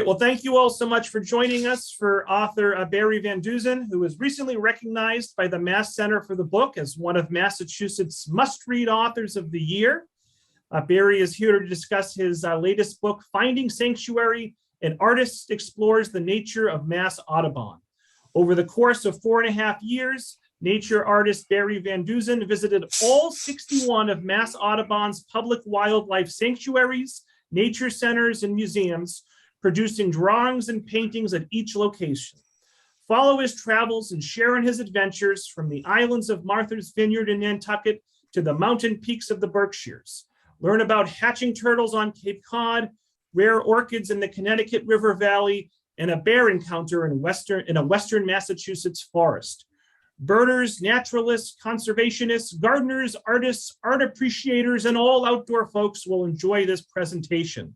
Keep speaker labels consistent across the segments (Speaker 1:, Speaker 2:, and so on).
Speaker 1: well, thank you all so much for joining us for author Barry Van Dusen, who was recently recognized by the Mass Center for the Book as one of Massachusetts must-read authors of the year. Barry is here to discuss his latest book, Finding Sanctuary, An Artist Explores the Nature of Mass Audubon. Over the course of 4.5 years, nature artist Barry Van Dusen visited all 61 of Mass Audubon's public wildlife sanctuaries, nature centers, and museums, producing drawings and paintings at each location. Follow his travels and share in his adventures from the islands of Martha's Vineyard in Nantucket to the mountain peaks of the Berkshires. Learn about hatching turtles on Cape Cod, rare orchids in the Connecticut River Valley, and a bear encounter in a western Massachusetts forest. Birders, naturalists, conservationists, gardeners, artists, art appreciators, and all outdoor folks will enjoy this presentation.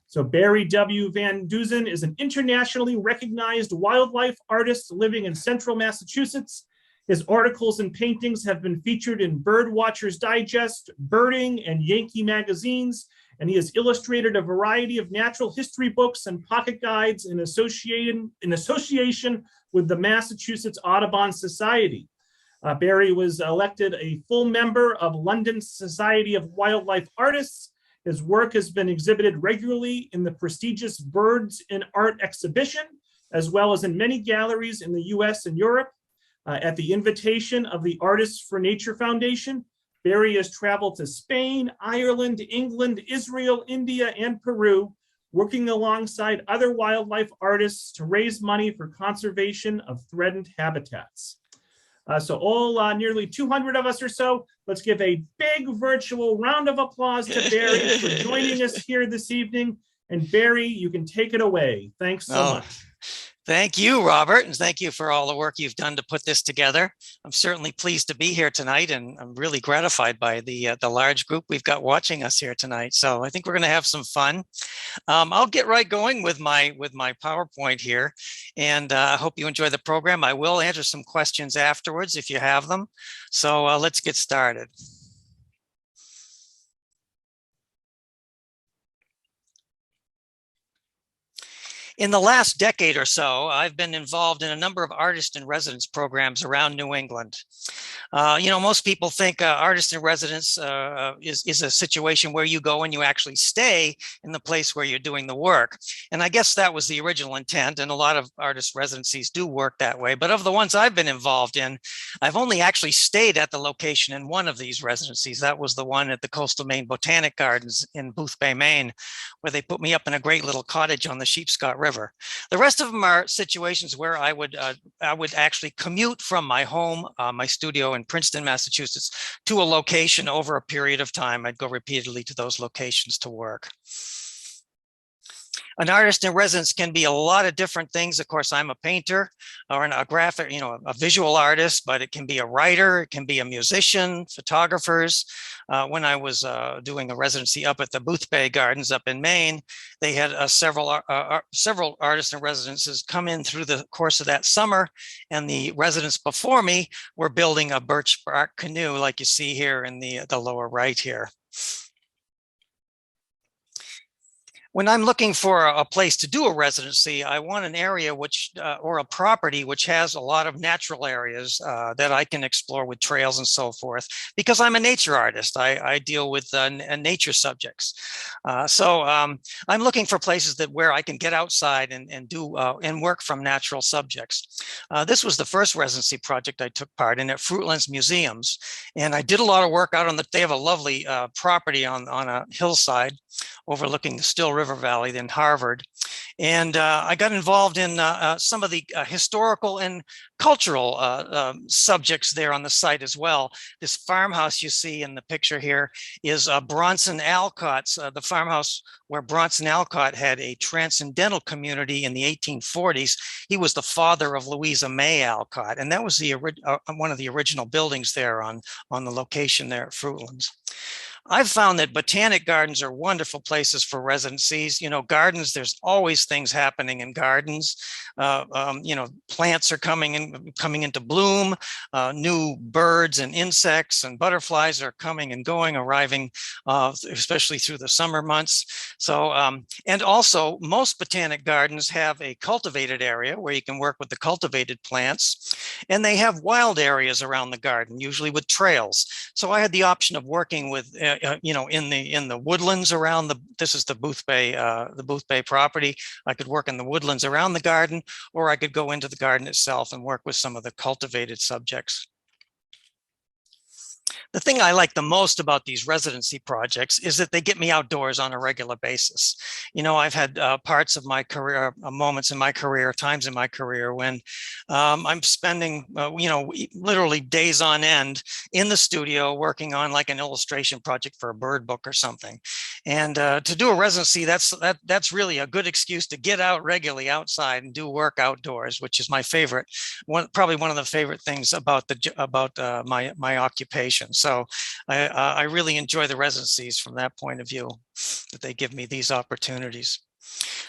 Speaker 1: So Barry W. Van Dusen is an internationally recognized wildlife artist living in central Massachusetts. His articles and paintings have been featured in Birdwatcher's Digest, Birding, and Yankee magazines, and he has illustrated a variety of natural history books and pocket guides in association with the Massachusetts Audubon Society. Barry was elected a full member of London's Society of Wildlife Artists. His work has been exhibited regularly in the prestigious Birds in Art exhibition, as well as in many galleries in the US and Europe. At the invitation of the Artists for Nature Foundation, Barry has traveled to Spain, Ireland, England, Israel, India, and Peru, working alongside other wildlife artists to raise money for conservation of threatened habitats. So all nearly 200 of us or so, let's give a big virtual round of applause to Barry for joining us here this evening. And Barry, you can take it away. Thanks so much.
Speaker 2: Thank you, Robert, and thank you for all the work you've done to put this together. I'm certainly pleased to be here tonight, and I'm really gratified by the large group we've got watching us here tonight. So I think we're going to have some fun. I'll get right going with my PowerPoint here, and I hope you enjoy the program. I will answer some questions afterwards if you have them. So let's get started. In the last decade or so, I've been involved in a number of artist in residence programs around New England. Most people think artist in residence is a situation where you go and you actually stay in the place where you're doing the work. And I guess that was the original intent, and a lot of artist residencies do work that way. But of the ones I've been involved in, I've only actually stayed at the location in one of these residencies. That was the one at the Coastal Maine Botanic Gardens in Boothbay, Maine, where they put me up in a great little cottage on the Sheepscot River. The rest of them are situations where I would actually commute from my home, my studio in Princeton, Massachusetts, to a location over a period of time. I'd go repeatedly to those locations to work. An artist in residence can be a lot of different things. Of course, I'm a painter or a graphic, a visual artist, but it can be a writer, it can be a musician, photographers. When I was doing a residency up at the Boothbay Gardens up in Maine, they had several artists in residences come in through the course of that summer, and the residents before me were building a birch bark canoe like you see here in the lower right here. When I'm looking for a place to do a residency, I want an area or a property which has a lot of natural areas that I can explore with trails and so forth, because I'm a nature artist. I deal with nature subjects. So I'm looking for places where I can get outside and work from natural subjects. This was the first residency project I took part in at Fruitlands Museums. And I did a lot of work out they have a lovely property on a hillside overlooking the Still River Valley in Harvard. And I got involved in some of the historical and cultural subjects there on the site as well. This farmhouse you see in the picture here is Bronson Alcott's, the farmhouse where Bronson Alcott had a transcendental community in the 1840s. He was the father of Louisa May Alcott, and that was one of the original buildings there on the location there at Fruitlands. I've found that botanic gardens are wonderful places for residencies. You know, gardens, there's always things happening in gardens. You know, plants are coming into bloom. New birds and insects and butterflies are coming and going, arriving, especially through the summer months. So, and also most botanic gardens have a cultivated area where you can work with the cultivated plants, and they have wild areas around the garden, usually with trails. So I had the option of working with, you know, in the woodlands around this is the Boothbay property. I could work in the woodlands around the garden, or I could go into the garden itself and work with some of the cultivated subjects. The thing I like the most about these residency projects is that they get me outdoors on a regular basis. You know, I've had parts of my career, moments in my career, times in my career when I'm spending, you know, literally days on end in the studio working on like an illustration project for a bird book or something. And to do a residency, that's really a good excuse to get out regularly outside and do work outdoors, which is my favorite, probably one of the favorite things about my occupation. So I really enjoy the residencies from that point of view, that they give me these opportunities.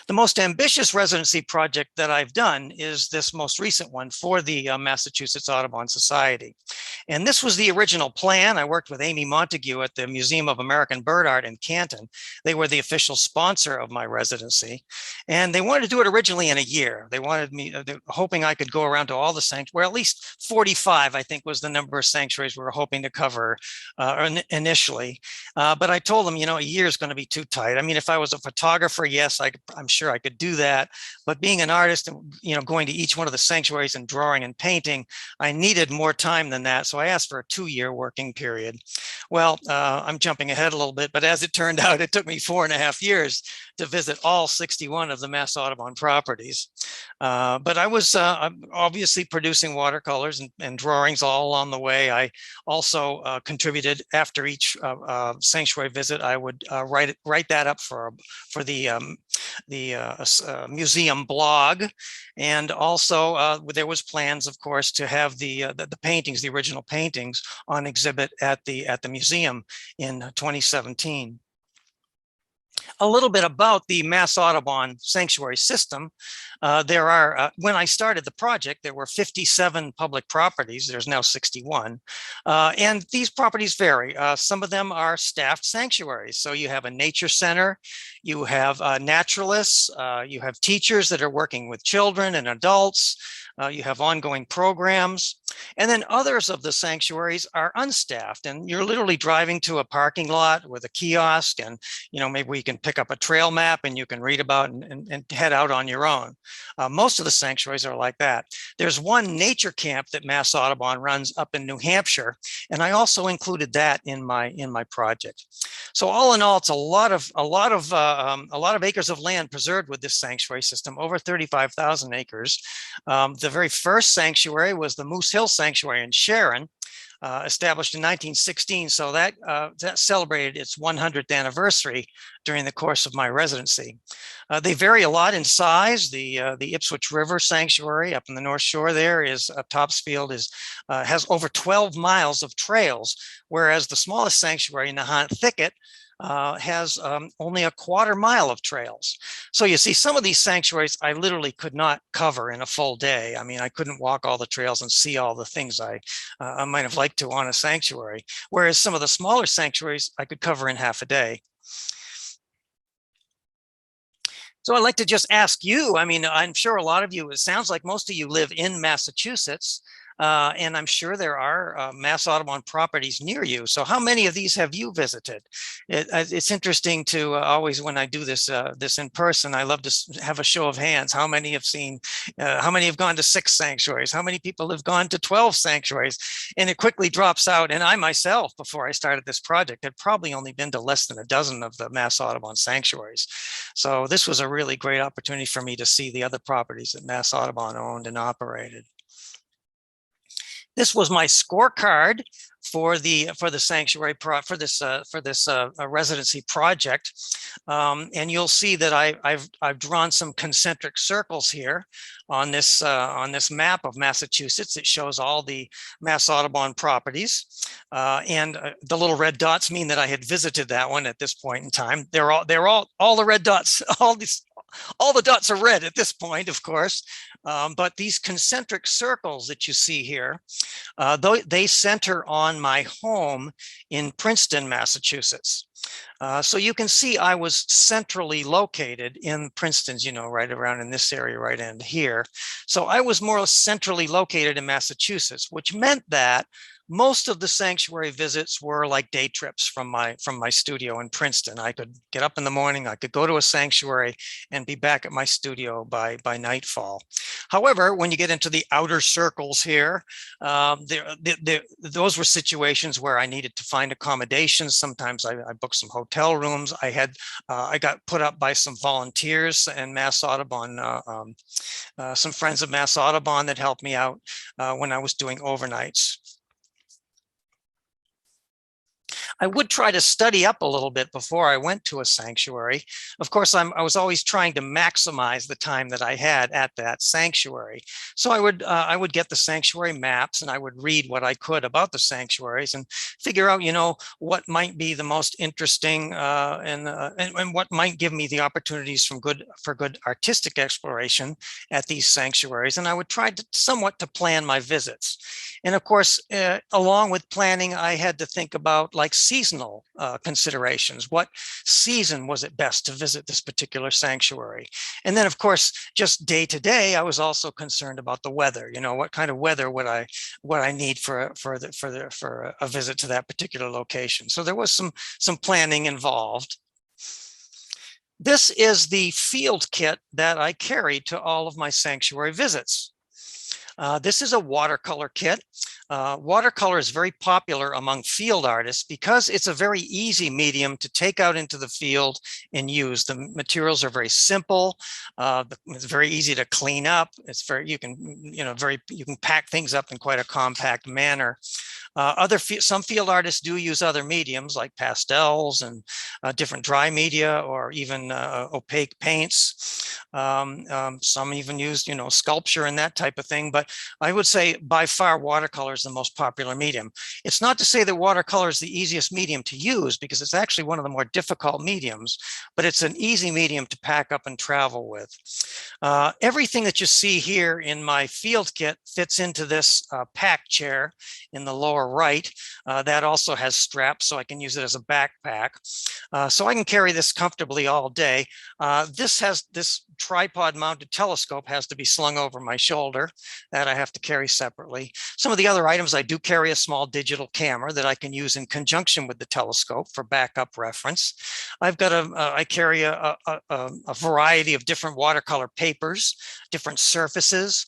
Speaker 2: The most ambitious residency project that I've done is this most recent one for the Massachusetts Audubon Society. And this was the original plan. I worked with Amy Montague at the Museum of American Bird Art in Canton. They were the official sponsor of my residency. And they wanted to do it originally in a year. They wanted me, hoping I could go around to all the sanctuaries, well, at least 45, I think, was the number of sanctuaries we were hoping to cover initially. But I told them, you know, a year is going to be too tight. I mean, if I was a photographer, yes, I'm sure I could do that. But being an artist and, you know, going to each one of the sanctuaries and drawing and painting, I needed more time than that. So I asked for a 2-year working period. Well, I'm jumping ahead a little bit, but as it turned out, it took me 4.5 years to visit all 61 of the Mass Audubon properties. But I was obviously producing watercolors and drawings all along the way. I also contributed after each sanctuary visit. I would write that up for the museum blog, and also there was plans, of course, to have the paintings, the original paintings, on exhibit at the museum in 2017. A little bit about the Mass Audubon sanctuary system. There are, when I started the project, there were 57 public properties. There's now 61. And these properties vary. Some of them are staffed sanctuaries. So you have a nature center, you have naturalists, you have teachers that are working with children and adults, you have ongoing programs. And then others of the sanctuaries are unstaffed, and you're literally driving to a parking lot with a kiosk, and, you know, maybe we can pick up a trail map and you can read about and head out on your own. Most of the sanctuaries are like that. There's one nature camp that Mass Audubon runs up in New Hampshire, and I also included that in my project. So all in all, it's a lot of acres of land preserved with this sanctuary system, over 35,000 acres. The very first sanctuary was the Moose Hill Sanctuary in Sharon, established in 1916. So that celebrated its 100th anniversary during the course of my residency. They vary a lot in size. The Ipswich River Sanctuary up in the North Shore there is Topsfield has over 12 miles of trails, whereas the smallest sanctuary, Nahant Thicket, has only a 1/4 mile of trails. So you see, some of these sanctuaries I literally could not cover in a full day. I mean, I couldn't walk all the trails and see all the things I might have liked to on a sanctuary, whereas some of the smaller sanctuaries I could cover in half a day. So I'd like to just ask you, I mean, I'm sure a lot of you, it sounds like most of you live in Massachusetts. And I'm sure there are Mass Audubon properties near you. So how many of these have you visited? It's interesting to always, when I do this in person, I love to have a show of hands. How many have seen, how many have gone to 6 sanctuaries? How many people have gone to 12 sanctuaries? And it quickly drops out. And I myself, before I started this project, had probably only been to less than a dozen of the Mass Audubon sanctuaries. So this was a really great opportunity for me to see the other properties that Mass Audubon owned and operated. This was my scorecard for the sanctuary for this residency project, and you'll see that I've drawn some concentric circles here on this map of Massachusetts. It shows all the Mass Audubon properties, and the little red dots mean that I had visited that one at this point in time. They're all the red dots, all the dots are red at this point, of course, but these concentric circles that you see here, they center on my home in Princeton, Massachusetts. So you can see I was centrally located in Princeton's, right around in this area, right in here. So I was more centrally located in Massachusetts, which meant that most of the sanctuary visits were like day trips from my studio in Princeton. I could get up in the morning, I could go to a sanctuary and be back at my studio by nightfall. However, when you get into the outer circles here, those were situations where I needed to find accommodations. Sometimes I booked some hotel rooms. I got put up by some volunteers and Mass Audubon, some friends of Mass Audubon that helped me out when I was doing overnights. I would try to study up a little bit before I went to a sanctuary. Of course, I was always trying to maximize the time that I had at that sanctuary. So I would get the sanctuary maps and I would read what I could about the sanctuaries and figure out, what might be the most interesting and what might give me the opportunities for good artistic exploration at these sanctuaries. And I would try to somewhat to plan my visits. And of course, along with planning, I had to think about like seasonal considerations. What season was it best to visit this particular sanctuary? And then, of course, just day to day, I was also concerned about the weather. What kind of weather would I need for a visit to that particular location? So there was some planning involved. This is the field kit that I carried to all of my sanctuary visits. This is a watercolor kit. Watercolor is very popular among field artists because it's a very easy medium to take out into the field and use. The materials are very simple. It's very easy to clean up. It's you can pack things up in quite a compact manner. Some field artists do use other mediums like pastels and different dry media or even opaque paints. Some even used, sculpture and that type of thing. But I would say by far watercolor is the most popular medium. It's not to say that watercolor is the easiest medium to use because it's actually one of the more difficult mediums, but it's an easy medium to pack up and travel with. Everything that you see here in my field kit fits into this pack chair in the lower right. That also has straps, so I can use it as a backpack. So I can carry this comfortably all day. This tripod mounted telescope has to be slung over my shoulder. That I have to carry separately. Some of the other items, I do carry a small digital camera that I can use in conjunction with the telescope for backup reference. I carry a variety of different watercolor papers, different surfaces,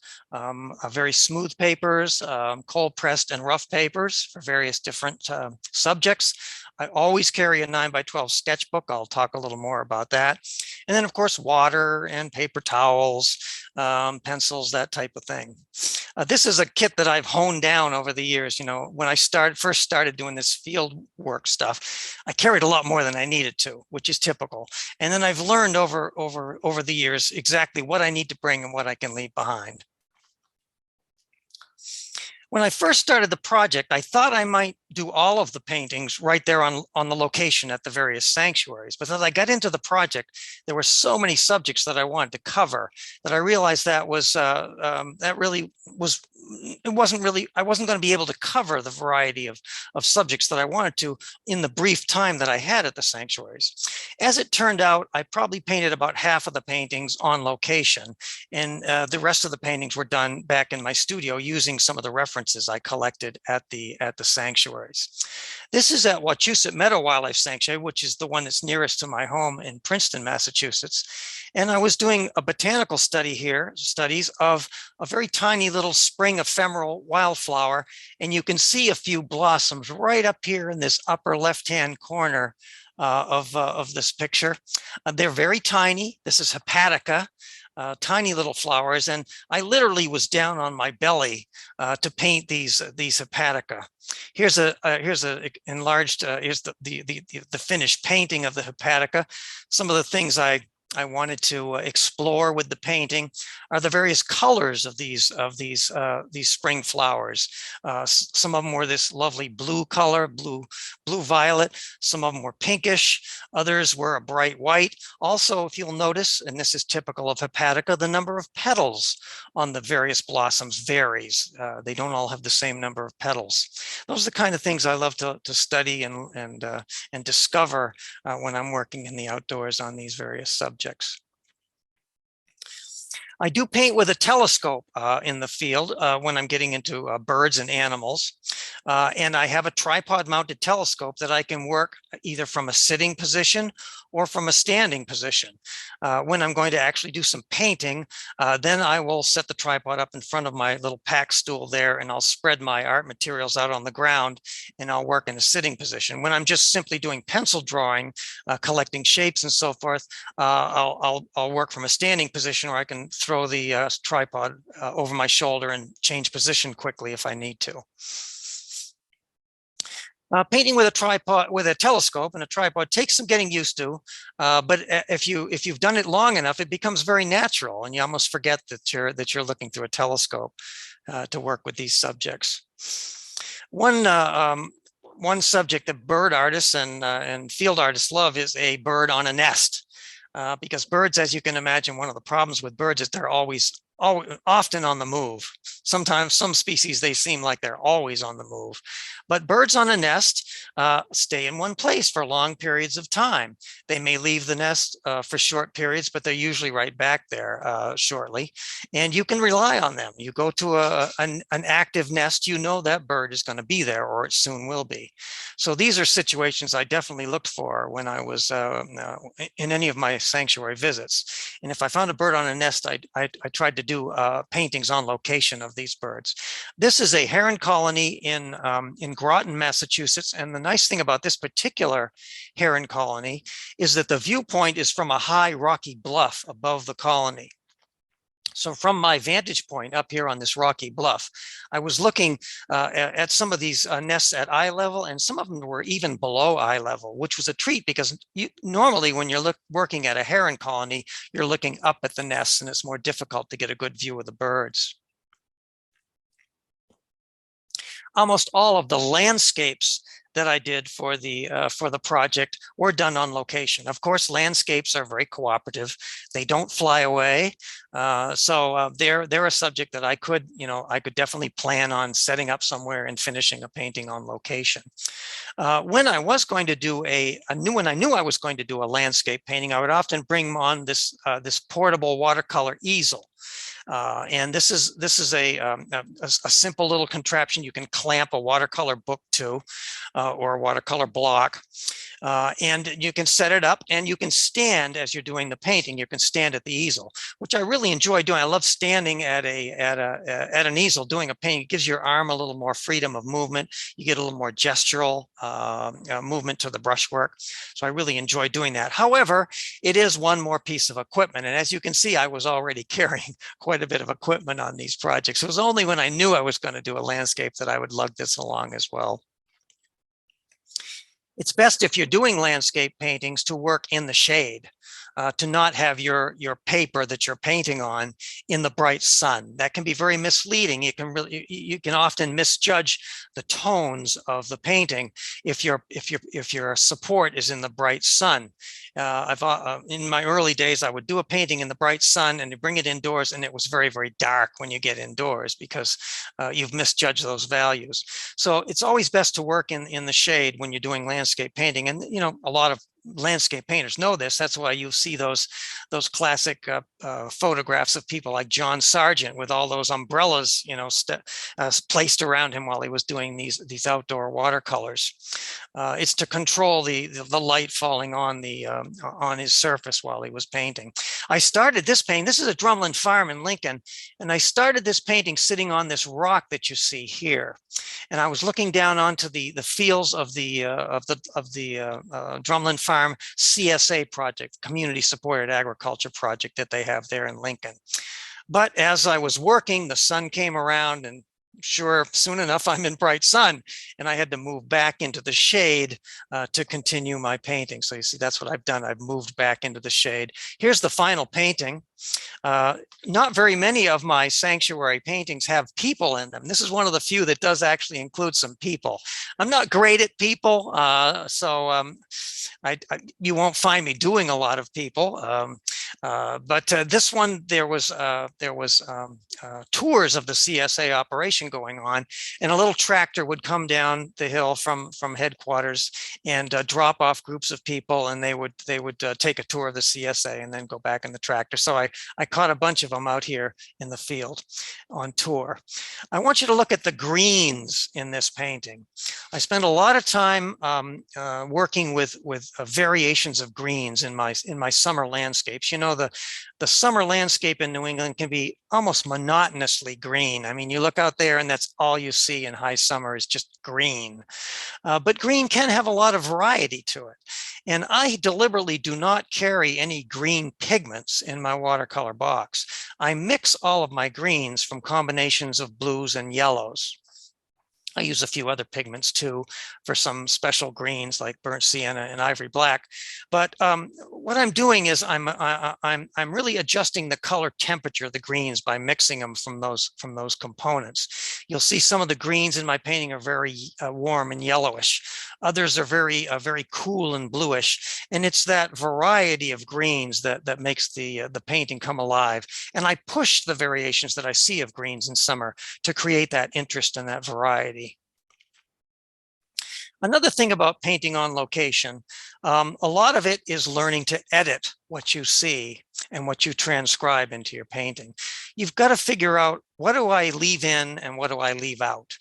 Speaker 2: very smooth papers, cold pressed and rough papers for various different subjects. I always carry a 9x12 sketchbook. I'll talk a little more about that. And then, of course, water and paper towels, pencils, that type of thing. This is a kit that I've honed down over the years. When I first started doing this field work stuff, I carried a lot more than I needed to, which is typical. And then I've learned over the years exactly what I need to bring and what I can leave behind. When I first started the project, I thought I might do all of the paintings right there on the location at the various sanctuaries. But as I got into the project, there were so many subjects that I wanted to cover that I realized I wasn't going to be able to cover the variety of subjects that I wanted to in the brief time that I had at the sanctuaries. As it turned out, I probably painted about half of the paintings on location, and the rest of the paintings were done back in my studio using some of the references I collected at the sanctuaries. This is at Wachusett Meadow Wildlife Sanctuary, which is the one that's nearest to my home in Princeton, Massachusetts. And I was doing a botanical study here, studies of a very tiny little spring ephemeral wildflower. And you can see a few blossoms right up here in this upper left-hand corner of this picture. They're very tiny. This is Hepatica. tiny little flowers. And I literally was down on my belly to paint these hepatica. Here's a enlarged, here's the finished painting of the hepatica. Some of the things I wanted to explore with the painting are the various colors of these spring flowers. Some of them were this lovely blue color, blue violet. Some of them were pinkish. Others were a bright white. Also, if you'll notice, and this is typical of hepatica, the number of petals on the various blossoms varies. They don't all have the same number of petals. Those are the kind of things I love to study and discover when I'm working in the outdoors on these various subjects. I do paint with a telescope in the field when I'm getting into birds and animals. And I have a tripod mounted telescope that I can work either from a sitting position or from a standing position. When I'm going to actually do some painting, then I will set the tripod up in front of my little pack stool there, and I'll spread my art materials out on the ground, and I'll work in a sitting position. When I'm just simply doing pencil drawing, collecting shapes and so forth, I'll work from a standing position, or I can throw the tripod over my shoulder and change position quickly if I need to. Painting with a tripod, with a telescope and a tripod, takes some getting used to, but if you've done it long enough, it becomes very natural, and you almost forget that you're looking through a telescope to work with these subjects. One subject that bird artists and field artists love is a bird on a nest, because birds, as you can imagine, one of the problems with birds is they're often on the move. Sometimes some species, they seem like they're always on the move, but birds on a nest stay in one place for long periods of time. They may leave the nest for short periods, but they're usually right back there shortly, and you can rely on them. You go to an active nest, you know that bird is going to be there, or it soon will be. So these are situations I definitely looked for when I was in any of my sanctuary visits. And if I found a bird on a nest, I tried to do paintings on location of these birds. This is a heron colony in Groton, Massachusetts. And the nice thing about this particular heron colony is that the viewpoint is from a high rocky bluff above the colony. So from my vantage point up here on this rocky bluff, I was looking at some of these nests at eye level, and some of them were even below eye level, which was a treat because normally when you're working at a heron colony, you're looking up at the nests, and it's more difficult to get a good view of the birds. Almost all of the landscapes that I did for the project were done on location. Of course, landscapes are very cooperative. They don't fly away. So they're a subject that I could definitely plan on setting up somewhere and finishing a painting on location. When I was going to do when I knew I was going to do a landscape painting, I would often bring on this portable watercolor easel. And this is a simple little contraption you can clamp a watercolor book to, or a watercolor block, and you can set it up, and you can stand as you're doing the painting. You can stand at the easel, which I really enjoy doing. I love standing at an easel doing a painting. It gives your arm a little more freedom of movement. You get a little more gestural movement to the brushwork. So I really enjoy doing that. However, it is one more piece of equipment, and as you can see, I was already carrying quite a bit of equipment on these projects. It was only when I knew I was going to do a landscape that I would lug this along as well. It's best if you're doing landscape paintings to work in the shade, to not have your paper that you're painting on in the bright sun. That can be very misleading. You can often misjudge the tones of the painting if your support is in the bright sun. In my early days, I would do a painting in the bright sun and bring it indoors, and it was very, very dark when you get indoors because you've misjudged those values. So it's always best to work in the shade when you're doing landscape painting. And a lot of landscape painters know this. That's why you see those classic photographs of people like John Sargent with all those umbrellas, placed around him while he was doing these outdoor watercolors. It's to control the light falling on his surface while he was painting. I started this painting. This is a drumlin farm in Lincoln, and I started this painting sitting on this rock that you see here, and I was looking down onto the fields of the drumlin farm. farm CSA project, community supported agriculture project that they have there in Lincoln. But as I was working, the sun came around, and sure, soon enough, I'm in bright sun, and I had to move back into the shade to continue my painting. So you see, that's what I've done. I've moved back into the shade. Here's the final painting. Not very many of my sanctuary paintings have people in them. This is one of the few that does actually include some people. I'm not great at people, you won't find me doing a lot of people. But this one, there was tours of the CSA operation going on, and a little tractor would come down the hill from headquarters and drop off groups of people, and they would take a tour of the CSA and then go back in the tractor. So I caught a bunch of them out here in the field on tour. I want you to look at the greens in this painting. I spent a lot of time working with variations of greens in my summer landscapes. You know, the summer landscape in New England can be almost monotonously green. I mean, you look out there and that's all you see in high summer is just green. But green can have a lot of variety to it. And I deliberately do not carry any green pigments in my watercolor box. I mix all of my greens from combinations of blues and yellows. I use a few other pigments too for some special greens like burnt sienna and ivory black. But what I'm doing is I'm really adjusting the color temperature of the greens by mixing them from those components. You'll see some of the greens in my painting are very warm and yellowish. Others are very cool and bluish. And it's that variety of greens that makes the painting come alive. And I push the variations that I see of greens in summer to create that interest and that variety. Another thing about painting on location, a lot of it is learning to edit what you see and what you transcribe into your painting. You've got to figure out, what do I leave in and what do I leave out?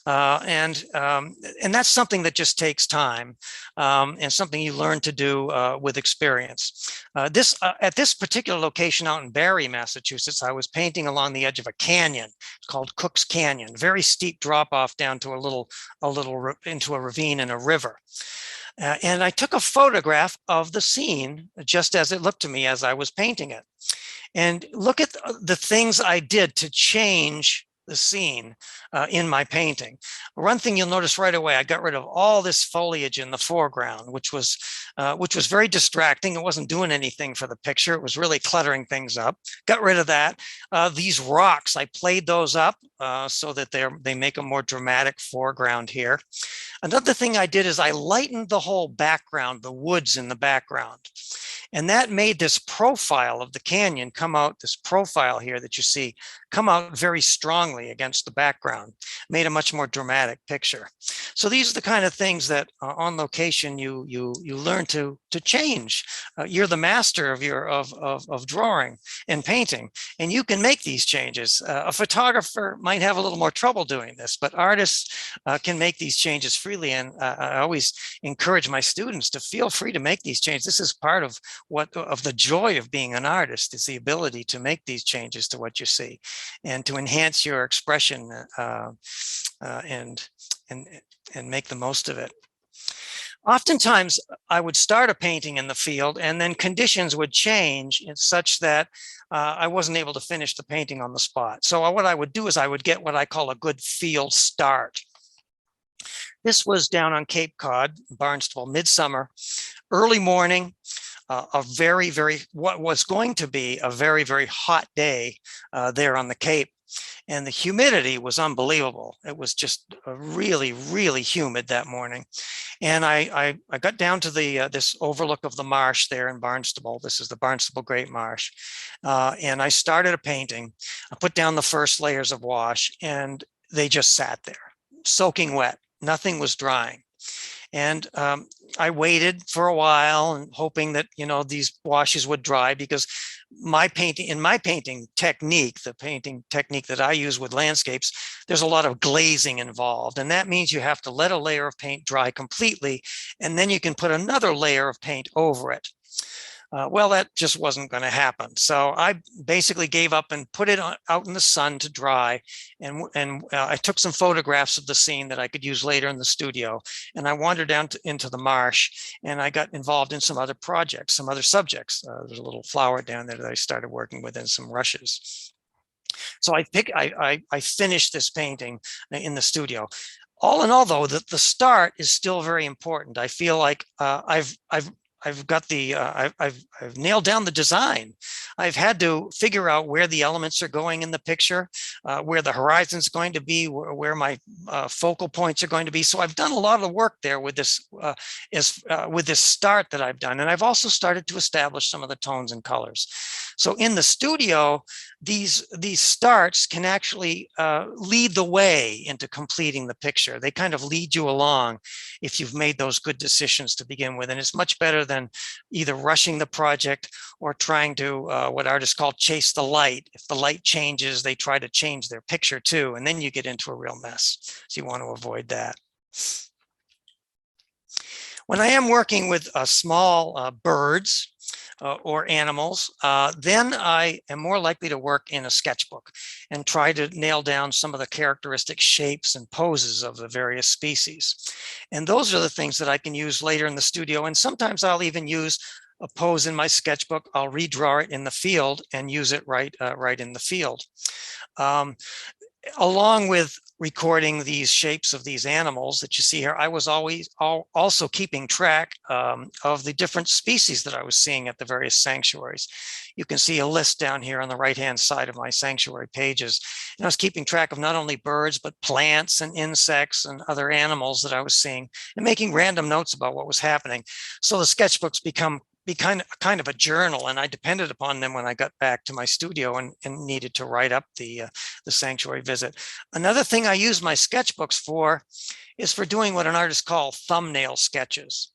Speaker 2: And that's something that just takes time and something you learn to do with experience. At this particular location out in Barry, Massachusetts, I was painting along the edge of a canyon called Cook's Canyon, very steep drop off down to into a ravine and a river. And I took a photograph of the scene just as it looked to me as I was painting it. And look at the things I did to change the scene in my painting. One thing you'll notice right away, I got rid of all this foliage in the foreground, which was very distracting. It wasn't doing anything for the picture. It was really cluttering things up. Got rid of that. These rocks, I played those up so that they make a more dramatic foreground here. Another thing I did is I lightened the whole background, the woods in the background. And that made this profile of the canyon come out, this profile here that you see, come out very strongly against the background, made a much more dramatic picture. So these are the kind of things that on location you learn to change. You're the master of drawing and painting, and you can make these changes. A photographer might have a little more trouble doing this, but artists can make these changes freely. And I always encourage my students to feel free to make these changes. This is part of the joy of being an artist, is the ability to make these changes to what you see and to enhance your expression and make the most of it. Oftentimes, I would start a painting in the field and then conditions would change in such that I wasn't able to finish the painting on the spot. So what I would do is I would get what I call a good field start. This was down on Cape Cod, Barnstable, midsummer, early morning. What was going to be a very, very hot day there on the Cape. And the humidity was unbelievable. It was just really, really humid that morning. And I got down to this overlook of the marsh there in Barnstable. This is the Barnstable Great Marsh. And I started a painting. I put down the first layers of wash and they just sat there, soaking wet. Nothing was drying. And I waited for a while and hoping that, these washes would dry, because my painting technique, the painting technique that I use with landscapes, there's a lot of glazing involved. And that means you have to let a layer of paint dry completely, and then you can put another layer of paint over it. Well, that just wasn't going to happen. So I basically gave up and put it out in the sun to dry. And I took some photographs of the scene that I could use later in the studio. And I wandered down into the marsh, and I got involved in some other projects, some other subjects. There's a little flower down there that I started working with, and some rushes. So I finished this painting in the studio. All in all, though, the start is still very important. I feel like I've got the I've nailed down the design. I've had to figure out where the elements are going in the picture, where the horizon's going to be, where my focal points are going to be. So I've done a lot of work there with this with this start that I've done, and I've also started to establish some of the tones and colors. So in the studio, these starts can actually lead the way into completing the picture. They kind of lead you along if you've made those good decisions to begin with, and it's much better than either rushing the project or trying to what artists call chase the light. If the light changes, they try to change their picture too, and then you get into a real mess. So you want to avoid that. When I am working with small birds or animals, then I am more likely to work in a sketchbook and try to nail down some of the characteristic shapes and poses of the various species. And those are the things that I can use later in the studio. And sometimes I'll even use a pose in my sketchbook. I'll redraw it in the field and use it right in the field. Along with recording these shapes of these animals that you see here, I was always also keeping track of the different species that I was seeing at the various sanctuaries. You can see a list down here on the right-hand side of my sanctuary pages. And I was keeping track of not only birds, but plants and insects and other animals that I was seeing, and making random notes about what was happening. So the sketchbooks be kind of a journal, and I depended upon them when I got back to my studio and needed to write up the sanctuary visit. Another thing I use my sketchbooks for is for doing what an artist calls thumbnail sketches.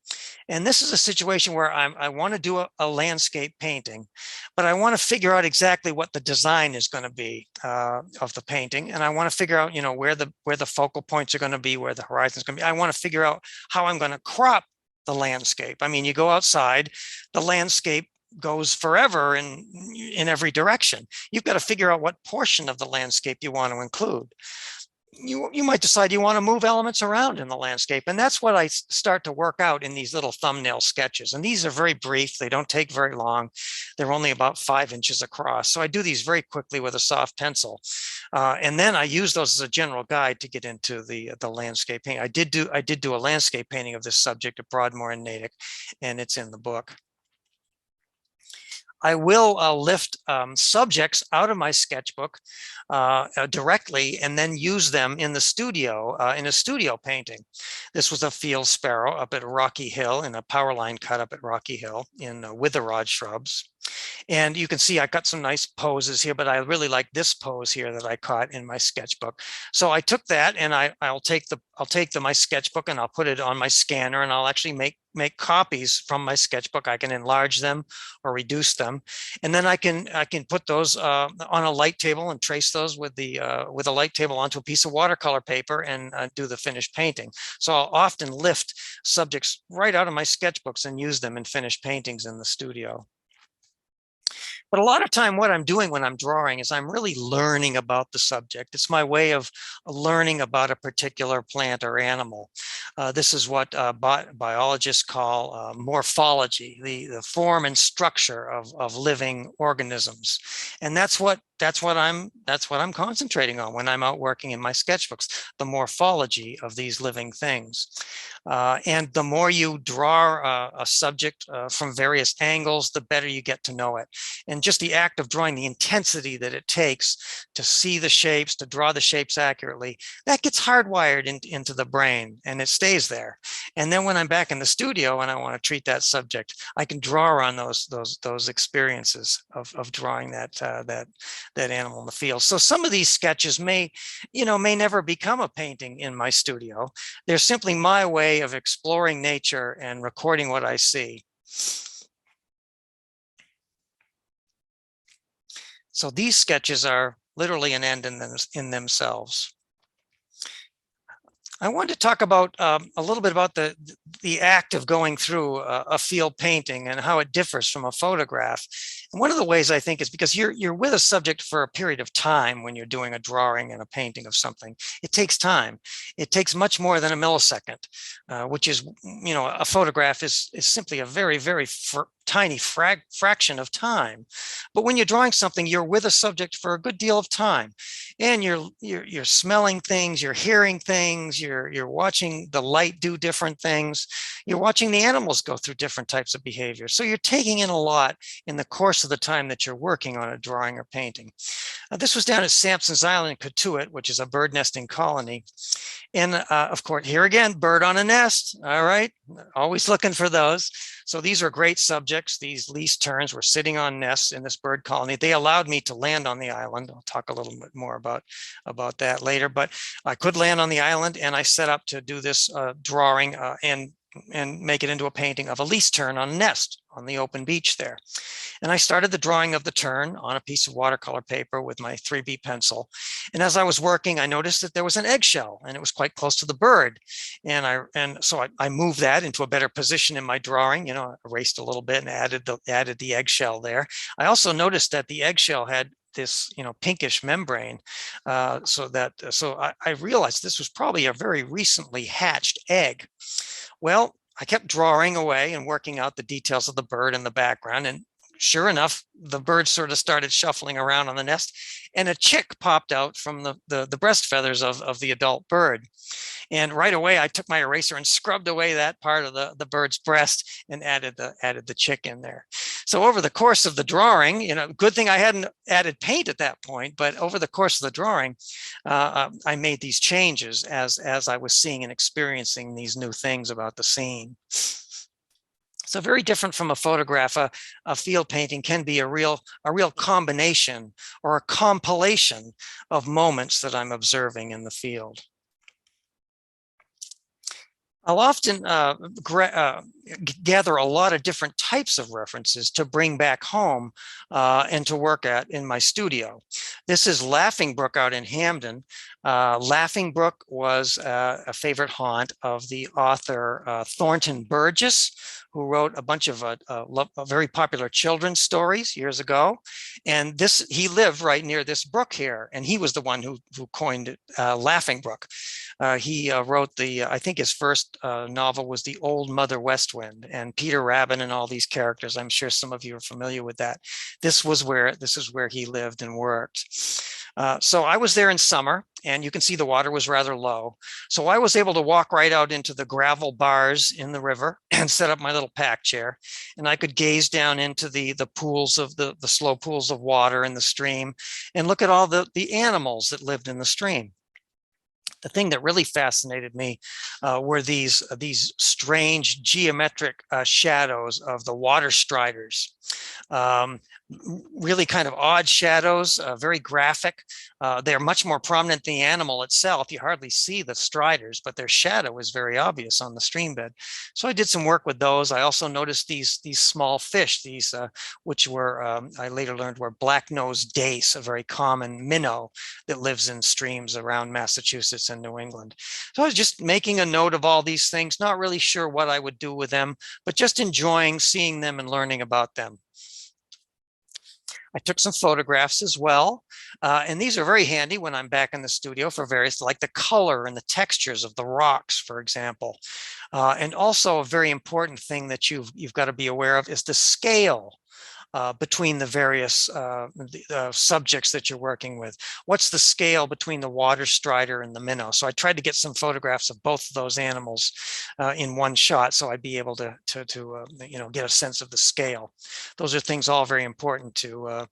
Speaker 2: And this is a situation where I want to do a landscape painting, but I want to figure out exactly what the design is going to be of the painting. And I want to figure out, where the focal points are going to be, where the horizon is going to be. I want to figure out how I'm going to crop the landscape. I mean, you go outside, the landscape goes forever in every direction. You've got to figure out what portion of the landscape you want to include. You might decide you want to move elements around in the landscape. And that's what I start to work out in these little thumbnail sketches. And these are very brief. They don't take very long. They're only about 5 inches across. So I do these very quickly with a soft pencil. And then I use those as a general guide to get into the landscape painting. I did do a landscape painting of this subject at Broadmoor and Natick, and it's in the book. I will lift subjects out of my sketchbook directly and then use them in the studio, in a studio painting. This was a field sparrow up at Rocky Hill, in a power line cut up at Rocky Hill in witherrod shrubs. And you can see I got some nice poses here, but I really like this pose here that I caught in my sketchbook. So I took that, and I'll take my sketchbook and I'll put it on my scanner, and I'll actually make copies from my sketchbook. I can enlarge them or reduce them, and then I can put those on a light table and trace those with a light table onto a piece of watercolor paper and do the finished painting. So I'll often lift subjects right out of my sketchbooks and use them in finished paintings in the studio. But a lot of time what I'm doing when I'm drawing is I'm really learning about the subject. It's my way of learning about a particular plant or animal. This is what biologists call morphology, the form and structure of living organisms. And that's what I'm concentrating on when I'm out working in my sketchbooks, the morphology of these living things. And the more you draw a subject from various angles, the better you get to know it. And just the act of drawing, the intensity that it takes to see the shapes, to draw the shapes accurately, that gets hardwired into the brain, and it stays there. And then when I'm back in the studio and I want to treat that subject, I can draw on those experiences of drawing that animal in the field. So some of these sketches may never become a painting in my studio. They're simply my way of exploring nature and recording what I see. So these sketches are literally an end in themselves. I wanted to talk about a little bit about the act of going through a field painting and how it differs from a photograph. And one of the ways I think is because you're with a subject for a period of time when you're doing a drawing and a painting of something. It takes time. It takes much more than a millisecond, which is, a photograph is simply a very, very tiny fraction of time. But when you're drawing something, you're with a subject for a good deal of time, and you're smelling things, you're hearing things, you're watching the light do different things, you're watching the animals go through different types of behavior. So you're taking in a lot in the course of the time that you're working on a drawing or painting. This was down at Sampson's Island in Cotuit, which is a bird nesting colony. And of course, here again, bird on a nest. All right, always looking for those. So these were great subjects. These least terns were sitting on nests in this bird colony. They allowed me to land on the island. I'll talk a little bit more about that later, but I could land on the island, and I set up to do this drawing and make it into a painting of a least tern on a nest on the open beach there. And I started the drawing of the tern on a piece of watercolor paper with my 3B pencil. And as I was working, I noticed that there was an eggshell, and it was quite close to the bird. And so I moved that into a better position in my drawing, erased a little bit and added the eggshell there. I also noticed that the eggshell had this pinkish membrane, so I realized this was probably a very recently hatched egg. Well, I kept drawing away and working out the details of the bird in the background, and sure enough, the bird sort of started shuffling around on the nest, and a chick popped out from the breast feathers of the adult bird. And right away, I took my eraser and scrubbed away that part of the bird's breast and added the chick in there. So over the course of the drawing, good thing I hadn't added paint at that point, but over the course of the drawing, I made these changes as I was seeing and experiencing these new things about the scene. So very different from a photograph. A field painting can be a real combination or a compilation of moments that I'm observing in the field. I'll often gather a lot of different types of references to bring back home and to work at in my studio. This is Laughing Brook out in Hamden. Laughing Brook was a favorite haunt of the author Thornton Burgess, who wrote a bunch of very popular children's stories years ago. And he lived right near this brook here, and he was the one who coined it Laughing Brook. He wrote I think his first novel was The Old Mother West Wind, and Peter Rabbit and all these characters. I'm sure some of you are familiar with that. This is where he lived and worked. So I was there in summer, and you can see the water was rather low. So I was able to walk right out into the gravel bars in the river and set up my little pack chair, and I could gaze down into the pools of the slow pools of water in the stream and look at all the animals that lived in the stream. The thing that really fascinated me were these strange geometric shadows of the water striders. Really kind of odd shadows, very graphic. They're much more prominent than the animal itself. You hardly see the striders, but their shadow is very obvious on the stream bed. So I did some work with those. I also noticed these small fish, which were, I later learned were black-nosed dace, a very common minnow that lives in streams around Massachusetts and New England. So I was just making a note of all these things, not really sure what I would do with them, but just enjoying seeing them and learning about them. I took some photographs as well, and these are very handy when I'm back in the studio for various, like the color and the textures of the rocks, for example. And also a very important thing that you've got to be aware of is the scale between the various subjects that you're working with. What's the scale between the water strider and the minnow? So I tried to get some photographs of both of those animals in one shot, so I'd be able to get a sense of the scale. Those are things all very important to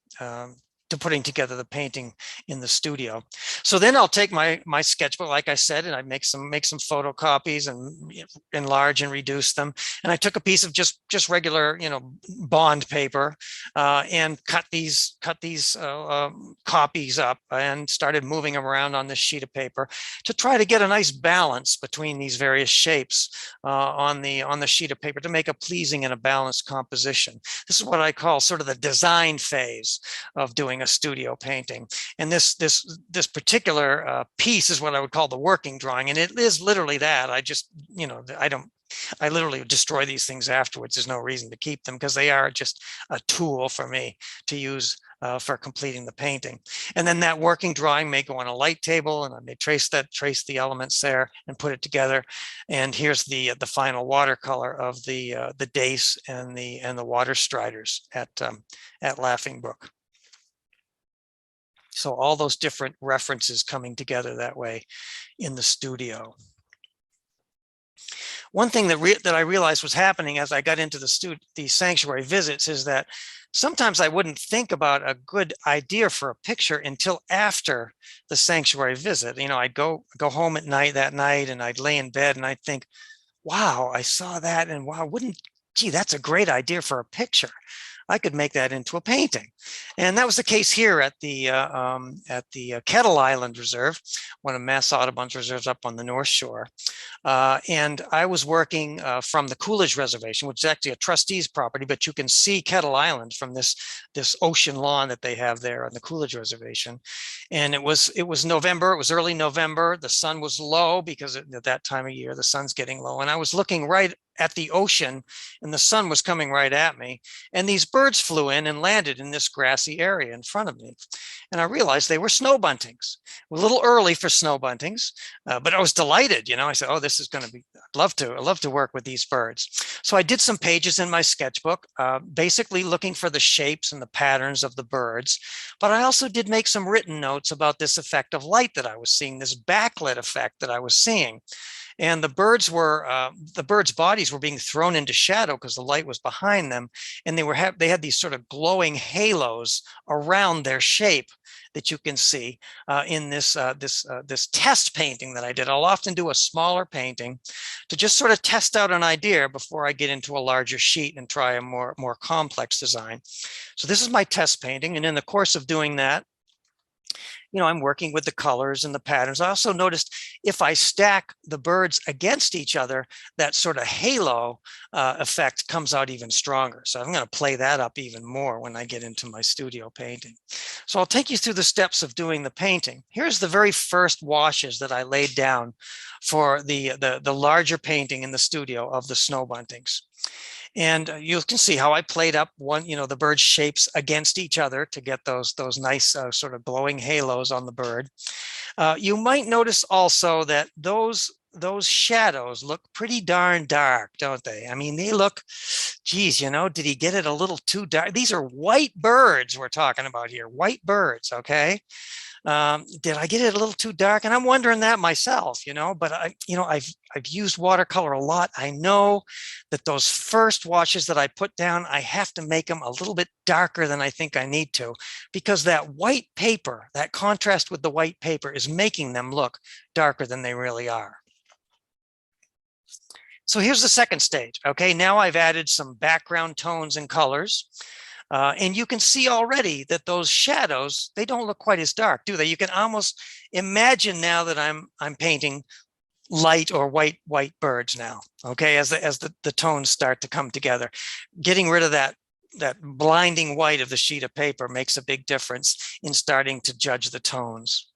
Speaker 2: putting together the painting in the studio. So then I'll take my sketchbook, like I said, and I make some photocopies and enlarge and reduce them. And I took a piece of just regular, bond paper and cut these copies up and started moving them around on this sheet of paper to try to get a nice balance between these various shapes on the sheet of paper to make a pleasing and a balanced composition. This is what I call sort of the design phase of doing doing a studio painting. And this particular piece is what I would call the working drawing. And it is literally that. I just, I literally destroy these things afterwards. There's no reason to keep them because they are just a tool for me to use for completing the painting. And then that working drawing may go on a light table, and I may trace the elements there and put it together. And here's the final watercolor of the dace and the water striders at Laughing Brook. So all those different references coming together that way in the studio. One thing that I realized was happening as I got into the sanctuary visits is that sometimes I wouldn't think about a good idea for a picture until after the sanctuary visit. I'd go home at night that night, and I'd lay in bed and I'd think, wow, I saw that, and wow, gee, that's a great idea for a picture. I could make that into a painting. And that was the case here at the Kettle Island Reserve, one of Mass Audubon's reserves up on the North Shore. And I was working from the Coolidge Reservation, which is actually a trustee's property, but you can see Kettle Island from this ocean lawn that they have there on the Coolidge Reservation. And it was November, it was early November. The sun was low because at that time of year, the sun's getting low. And I was looking right at the ocean, and the sun was coming right at me. And these birds flew in and landed in this grassy area in front of me. And I realized they were snow buntings. A little early for snow buntings, but I was delighted. I said, oh, this is going to be, I'd love to work with these birds. So I did some pages in my sketchbook, basically looking for the shapes and the patterns of the birds. But I also did make some written notes about this effect of light that I was seeing, this backlit effect that I was seeing. And the birds' bodies were being thrown into shadow because the light was behind them, and they had these sort of glowing halos around their shape that you can see in this test painting that I did. I'll often do a smaller painting to just sort of test out an idea before I get into a larger sheet and try a more complex design. So this is my test painting, and in the course of doing that, I'm working with the colors and the patterns. I also noticed if I stack the birds against each other, that sort of halo effect comes out even stronger. So I'm going to play that up even more when I get into my studio painting. So I'll take you through the steps of doing the painting. Here's the very first washes that I laid down for the larger painting in the studio of the snow buntings. And you can see how I played up the bird shapes against each other to get those nice sort of glowing halos on the bird. You might notice also that those shadows look pretty darn dark, don't they? I mean, they look, geez, did he get it a little too dark? These are white birds we're talking about here, white birds, okay? Did I get it a little too dark? And I'm wondering that myself, but I've used watercolor a lot. I know that those first washes that I put down, I have to make them a little bit darker than I think I need to, because that white paper, that contrast with the white paper is making them look darker than they really are. So here's the second stage. Okay, now I've added some background tones and colors. And you can see already that those shadows, they don't look quite as dark, do they? You can almost imagine now that I'm painting light or white birds now, okay, as the tones start to come together. Getting rid of that blinding white of the sheet of paper makes a big difference in starting to judge the tones.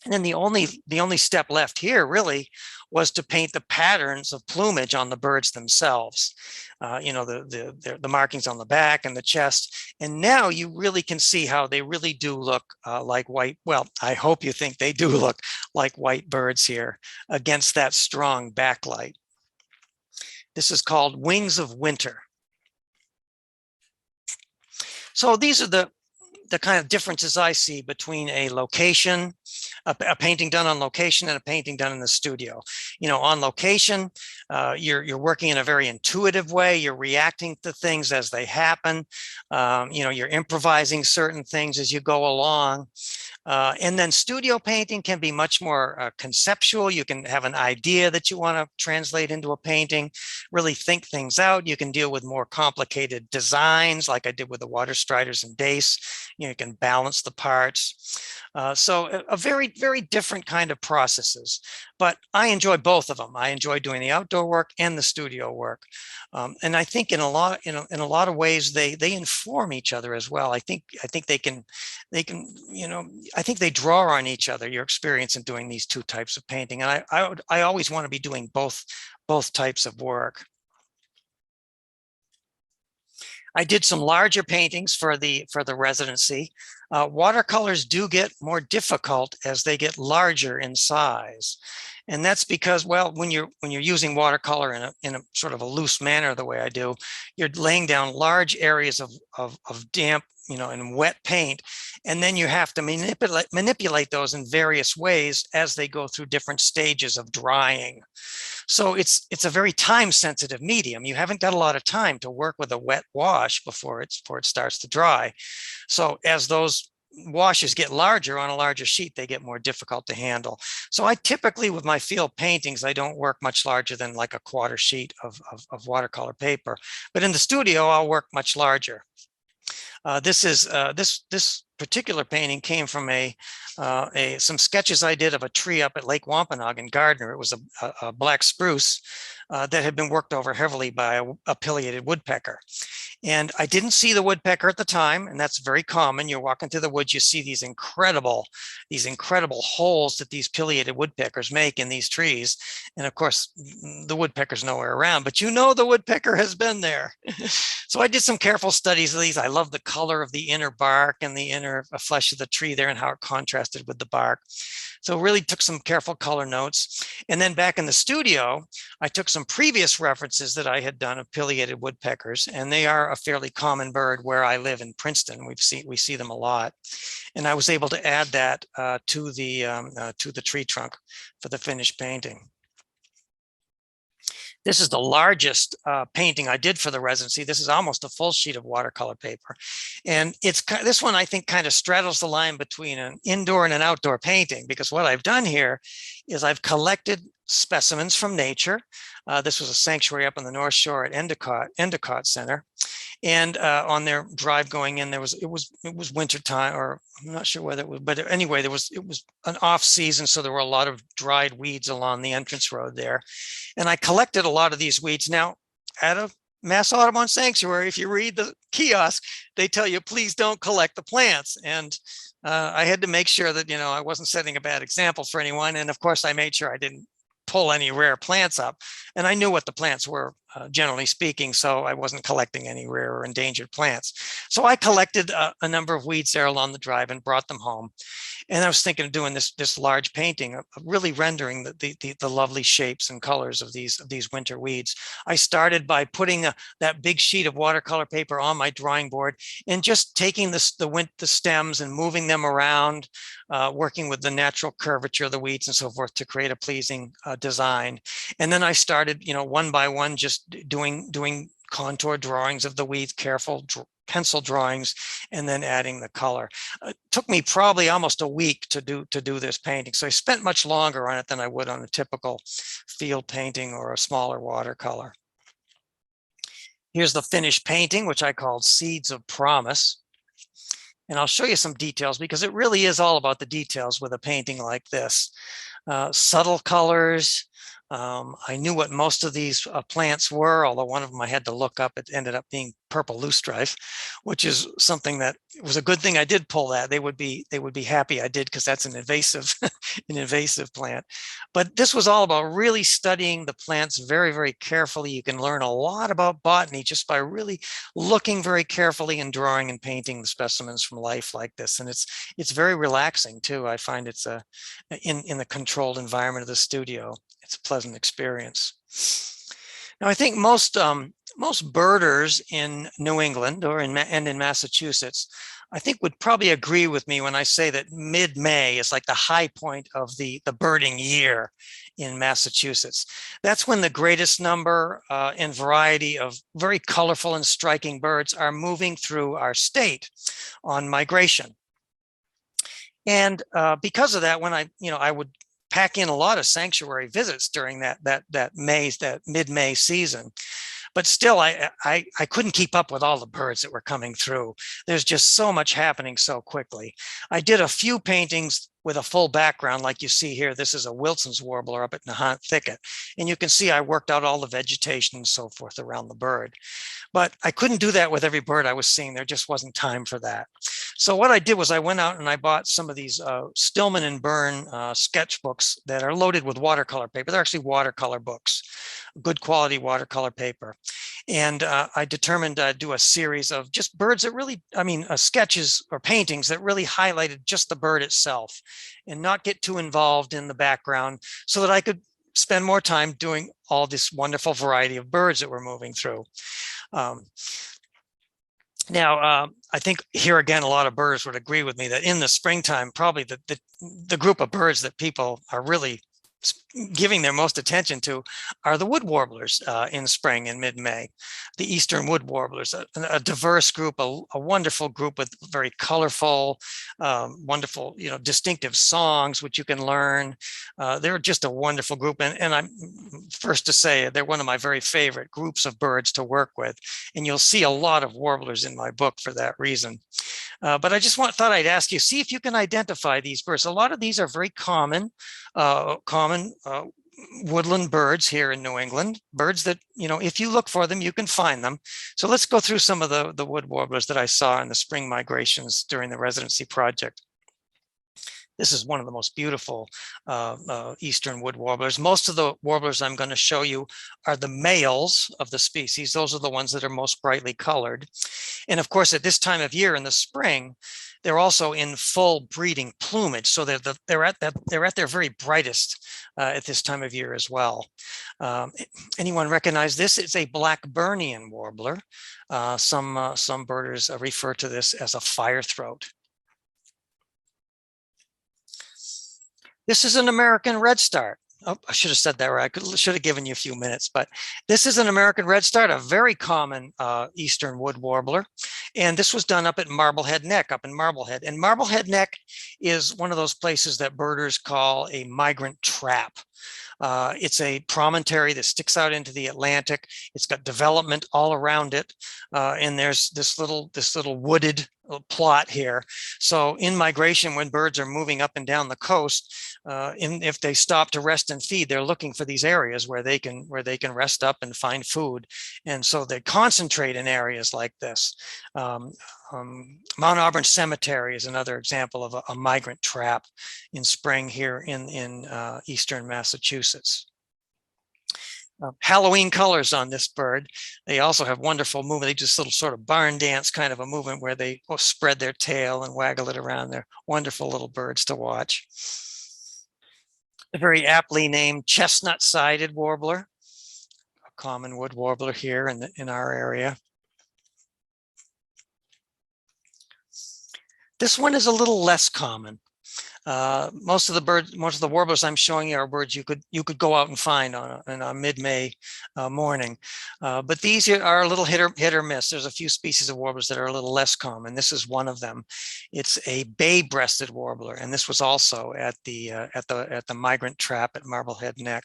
Speaker 2: And then the only step left here really was to paint the patterns of plumage on the birds themselves. The markings on the back and the chest. And now you really can see how they really do look like white. Well, I hope you think they do look like white birds here against that strong backlight. This is called Wings of Winter. So these are the kind of differences I see between a location, a painting done on location, and a painting done in the studio. On location, you're working in a very intuitive way. You're reacting to things as they happen. You're improvising certain things as you go along. And then studio painting can be much more conceptual. You can have an idea that you want to translate into a painting, really think things out. You can deal with more complicated designs like I did with the water striders and dace. You can balance the parts. So a very, very different kind of processes. but I enjoy both of them. I enjoy doing the outdoor work and the studio work. And I think in a lot of ways, they inform each other as well. I think they can, I think they draw on each other, your experience in doing these two types of painting. And I always want to be doing both types of work. I did some larger paintings for the residency. Watercolors do get more difficult as they get larger in size. And that's because, well, when you're using watercolor in a sort of a loose manner, the way I do, you're laying down large areas of damp, and wet paint. And then you have to manipulate those in various ways as they go through different stages of drying. So it's a very time sensitive medium. You haven't got a lot of time to work with a wet wash before it starts to dry. So as those washes get larger on a larger sheet, they get more difficult to handle. So I typically, with my field paintings, I don't work much larger than like a quarter sheet of watercolor paper. But in the studio, I'll work much larger. This particular painting came from some sketches I did of a tree up at Lake Wampanoag in Gardner. It was a black spruce that had been worked over heavily by a pileated woodpecker. And I didn't see the woodpecker at the time, and that's very common. You're walking through the woods, you see these incredible holes that these pileated woodpeckers make in these trees. And of course, the woodpecker's nowhere around, but the woodpecker has been there. So I did some careful studies of these. I love the color of the inner bark and the inner flesh of the tree there and how it contrasted with the bark. So really took some careful color notes. And then back in the studio, I took some previous references that I had done of pileated woodpeckers, and they are a fairly common bird where I live in Princeton. We see them a lot. And I was able to add that to the tree trunk for the finished painting. This is the largest painting I did for the residency. This is almost a full sheet of watercolor paper. And this one, I think, kind of straddles the line between an indoor and an outdoor painting, because what I've done here is I've collected specimens from nature. This was a sanctuary up on the North Shore at Endicott Center. And on their drive going in, it was winter time, or I'm not sure whether it was, but anyway, it was an off season, so there were a lot of dried weeds along the entrance road there. And I collected a lot of these weeds. Now, at a Mass Audubon sanctuary, if you read the kiosk, they tell you, please don't collect the plants. And I had to make sure that, I wasn't setting a bad example for anyone. And of course, I made sure I didn't pull any rare plants up. And I knew what the plants were, generally speaking, so I wasn't collecting any rare or endangered plants. So I collected a number of weeds there along the drive and brought them home. And I was thinking of doing this large painting, really rendering the lovely shapes and colors of these winter weeds. I started by putting that big sheet of watercolor paper on my drawing board and just taking the stems and moving them around, working with the natural curvature of the weeds and so forth to create a pleasing design. And then I started, one by one, just doing contour drawings of the weeds, careful pencil drawings, and then adding the color. It took me probably almost a week to do this painting. So I spent much longer on it than I would on a typical field painting or a smaller watercolor. Here's the finished painting, which I called Seeds of Promise. And I'll show you some details, because it really is all about the details with a painting like this. Subtle colors. I knew what most of these plants were, although one of them I had to look up. It ended up being purple loosestrife, which is something that was a good thing I did pull that. They would be happy I did, because that's an invasive an invasive plant. But this was all about really studying the plants very, very carefully. You can learn a lot about botany just by really looking very carefully and drawing and painting the specimens from life like this. And it's very relaxing too. I find it's in the controlled environment of the studio. It's a pleasant experience. Now, I think most birders in New England and in Massachusetts, I think would probably agree with me when I say that mid-May is like the high point of the birding year in Massachusetts. That's when the greatest number and variety of very colorful and striking birds are moving through our state on migration. And because of that, when I would pack in a lot of sanctuary visits during that mid-May season. but still, I couldn't keep up with all the birds that were coming through. There's just so much happening so quickly. I did a few paintings with a full background, like you see here. This is a Wilson's warbler up at Nantucket, and you can see I worked out all the vegetation and so forth around the bird. But I couldn't do that with every bird I was seeing. There just wasn't time for that. So what I did was I went out and I bought some of these Stillman and Byrne sketchbooks that are loaded with watercolor paper. They're actually watercolor books, good quality watercolor paper. And I determined to do a series of just birds that really, sketches or paintings that really highlighted just the bird itself and not get too involved in the background, so that I could spend more time doing all this wonderful variety of birds that were moving through. Now, I think here again, a lot of birders would agree with me that in the springtime, probably the group of birds that people are really giving their most attention to are the wood warblers in spring and mid-May. The eastern wood warblers, a diverse group, a wonderful group with very colorful, wonderful, distinctive songs which you can learn. They're just a wonderful group, and I'm first to say they're one of my very favorite groups of birds to work with. And you'll see a lot of warblers in my book for that reason. But I just thought I'd ask you, see if you can identify these birds. A lot of these are very common woodland birds here in New England, birds that, if you look for them, you can find them. So let's go through some of the wood warblers that I saw in the spring migrations during the residency project. This is one of the most beautiful eastern wood warblers. Most of the warblers I'm going to show you are the males of the species. Those are the ones that are most brightly colored. And of course, at this time of year in the spring, they're also in full breeding plumage. So they're at their very brightest at this time of year as well. Anyone recognize this? It's a Blackburnian warbler. Some birders refer to this as a firethroat. This is an American redstart. Oh, I should have said that right. I should have given you a few minutes, but this is an American redstart, a very common eastern wood warbler. And this was done up at Marblehead Neck, up in Marblehead. And Marblehead Neck is one of those places that birders call a migrant trap. It's a promontory that sticks out into the Atlantic. It's got development all around it. And there's this little wooded plot here. So in migration, when birds are moving up and down the coast, if they stop to rest and feed, they're looking for these areas where they can rest up and find food. And so they concentrate in areas like this. Mount Auburn Cemetery is another example of a migrant trap in spring here in eastern Massachusetts. Halloween colors on this bird. They also have wonderful movement. They just little sort of barn dance kind of a movement where they spread their tail and waggle it around. They're wonderful little birds to watch. A very aptly named chestnut-sided warbler, a common wood warbler here in our area. This one is a little less common. Most of the warblers I'm showing you are birds you could go out and find on a mid-May morning. But these are a little hit or miss. There's a few species of warblers that are a little less common. This is one of them. It's a Baybreasted Warbler, and this was also at the migrant trap at Marblehead Neck.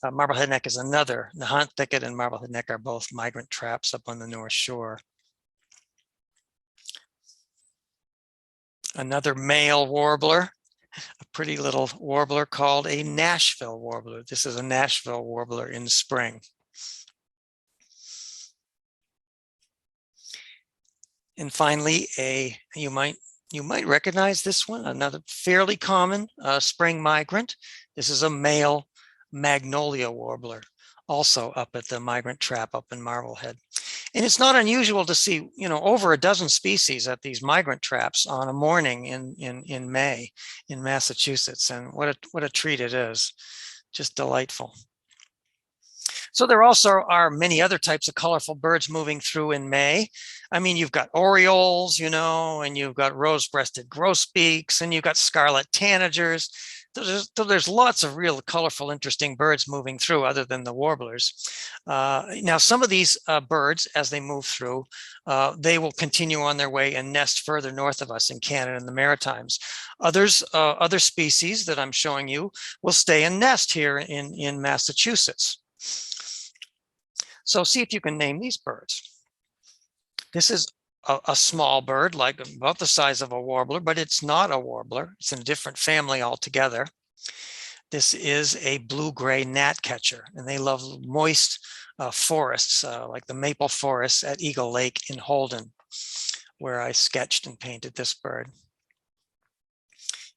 Speaker 2: Marblehead Neck is another. Nantucket and Marblehead Neck are both migrant traps up on the North Shore. Another male warbler, a pretty little warbler called a Nashville warbler. This is a Nashville warbler in spring. And finally, you might recognize this one, another fairly common spring migrant. This is a male Magnolia Warbler, also up at the migrant trap up in Marblehead. And it's not unusual to see, over a dozen species at these migrant traps on a morning in May in Massachusetts. And what a treat it is. Just delightful. So there also are many other types of colorful birds moving through in May. I mean, you've got orioles, and you've got rose-breasted grosbeaks, and you've got scarlet tanagers. There's lots of real colorful, interesting birds moving through other than the warblers. Now, some of these birds, as they move through, they will continue on their way and nest further north of us in Canada and the Maritimes. Other species that I'm showing you will stay and nest here in Massachusetts. So see if you can name these birds. This is a small bird, like about the size of a warbler, but it's not a warbler. It's in a different family altogether. This is a blue-gray gnatcatcher, and they love moist forests, like the maple forests at Eagle Lake in Holden, where I sketched and painted this bird.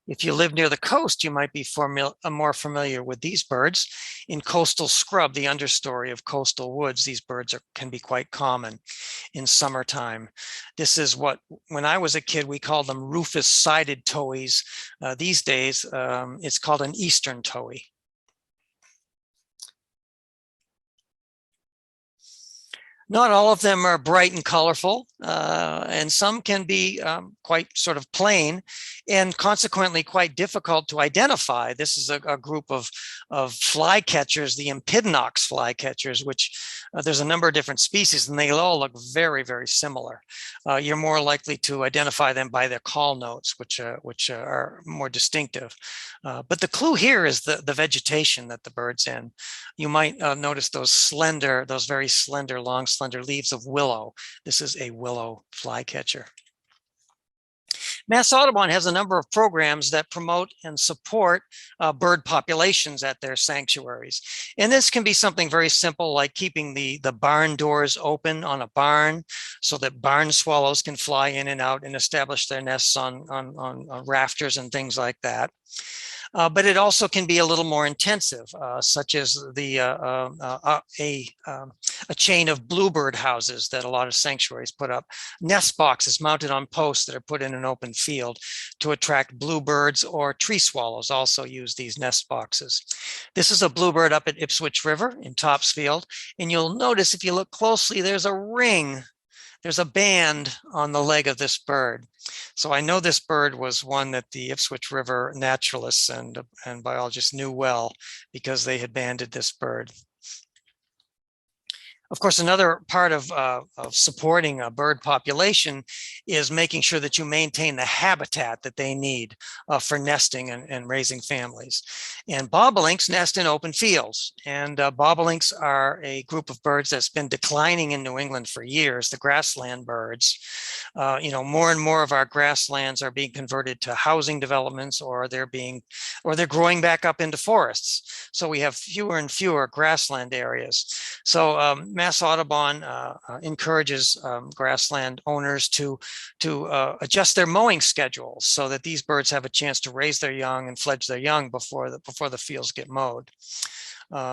Speaker 2: If you live near the coast, you might be more familiar with these birds. In coastal scrub, the understory of coastal woods, these birds can be quite common in summertime. This is what, when I was a kid, we called them rufous-sided towies. These days, it's called an eastern towie. Not all of them are bright and colorful, and some can be quite sort of plain and consequently quite difficult to identify. This is a group of flycatchers, the Impidnox Flycatchers, which there's a number of different species, and they all look very, very similar. You're more likely to identify them by their call notes, which are more distinctive. But the clue here is the vegetation that the bird's in. You might notice those very slender, long, slender leaves of willow. This is a willow flycatcher. Mass Audubon has a number of programs that promote and support bird populations at their sanctuaries. And this can be something very simple, like keeping the barn doors open on a barn so that barn swallows can fly in and out and establish their nests on rafters and things like that. But it also can be a little more intensive, such as a chain of bluebird houses that a lot of sanctuaries put up. Nest boxes mounted on posts that are put in an open field to attract bluebirds, or tree swallows also use these nest boxes. This is a bluebird up at Ipswich River in Topsfield, and you'll notice if you look closely, there's a ring. There's a band on the leg of this bird. So I know this bird was one that the Ipswich River naturalists and biologists knew well, because they had banded this bird. Of course, another part of supporting a bird population is making sure that you maintain the habitat that they need for nesting and raising families. And bobolinks nest in open fields. And bobolinks are a group of birds that's been declining in New England for years, the grassland birds. More and more of our grasslands are being converted to housing developments, or they're growing back up into forests. So we have fewer and fewer grassland areas. So Mass Audubon encourages grassland owners to adjust their mowing schedules so that these birds have a chance to raise their young and fledge their young before the fields get mowed.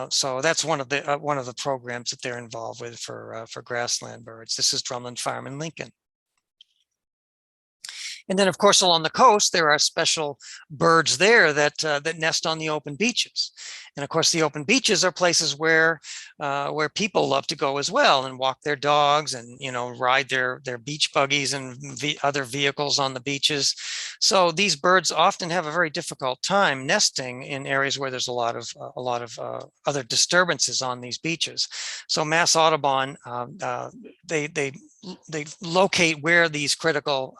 Speaker 2: So that's one of the programs that they're involved with for grassland birds. This is Drumlin Farm in Lincoln. And then, of course, along the coast, there are special birds there that nest on the open beaches. And of course, the open beaches are places where people love to go as well, and walk their dogs and, ride their beach buggies and other vehicles on the beaches. So these birds often have a very difficult time nesting in areas where there's a lot of other disturbances on these beaches. So Mass Audubon, they locate where these critical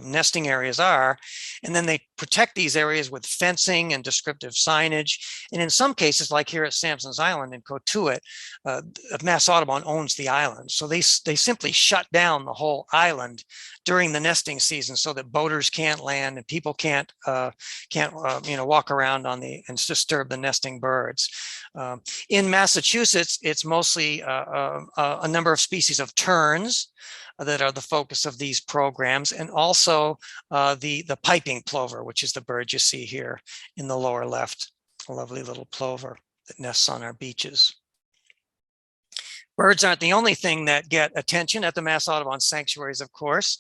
Speaker 2: nesting areas are, and then they protect these areas with fencing and descriptive signage. And in some cases, like here at Sampson's Island in Cotuit, Mass Audubon owns the island, so they simply shut down the whole island during the nesting season so that boaters can't land and people can't walk around and disturb the nesting birds. In Massachusetts, it's mostly a number of species of terns that are the focus of these programs, and also the piping plover, which is the bird you see here in the lower left, a lovely little plover that nests on our beaches. Birds aren't the only thing that get attention at the Mass Audubon sanctuaries, of course.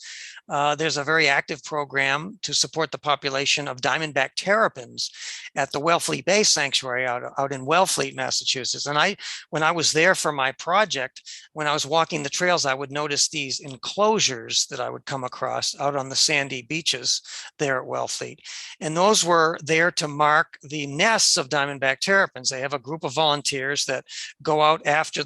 Speaker 2: There's a very active program to support the population of diamondback terrapins at the Wellfleet Bay Sanctuary out in Wellfleet, Massachusetts. And when I was there for my project, when I was walking the trails, I would notice these enclosures that I would come across out on the sandy beaches there at Wellfleet. And those were there to mark the nests of diamondback terrapins. They have a group of volunteers that go out after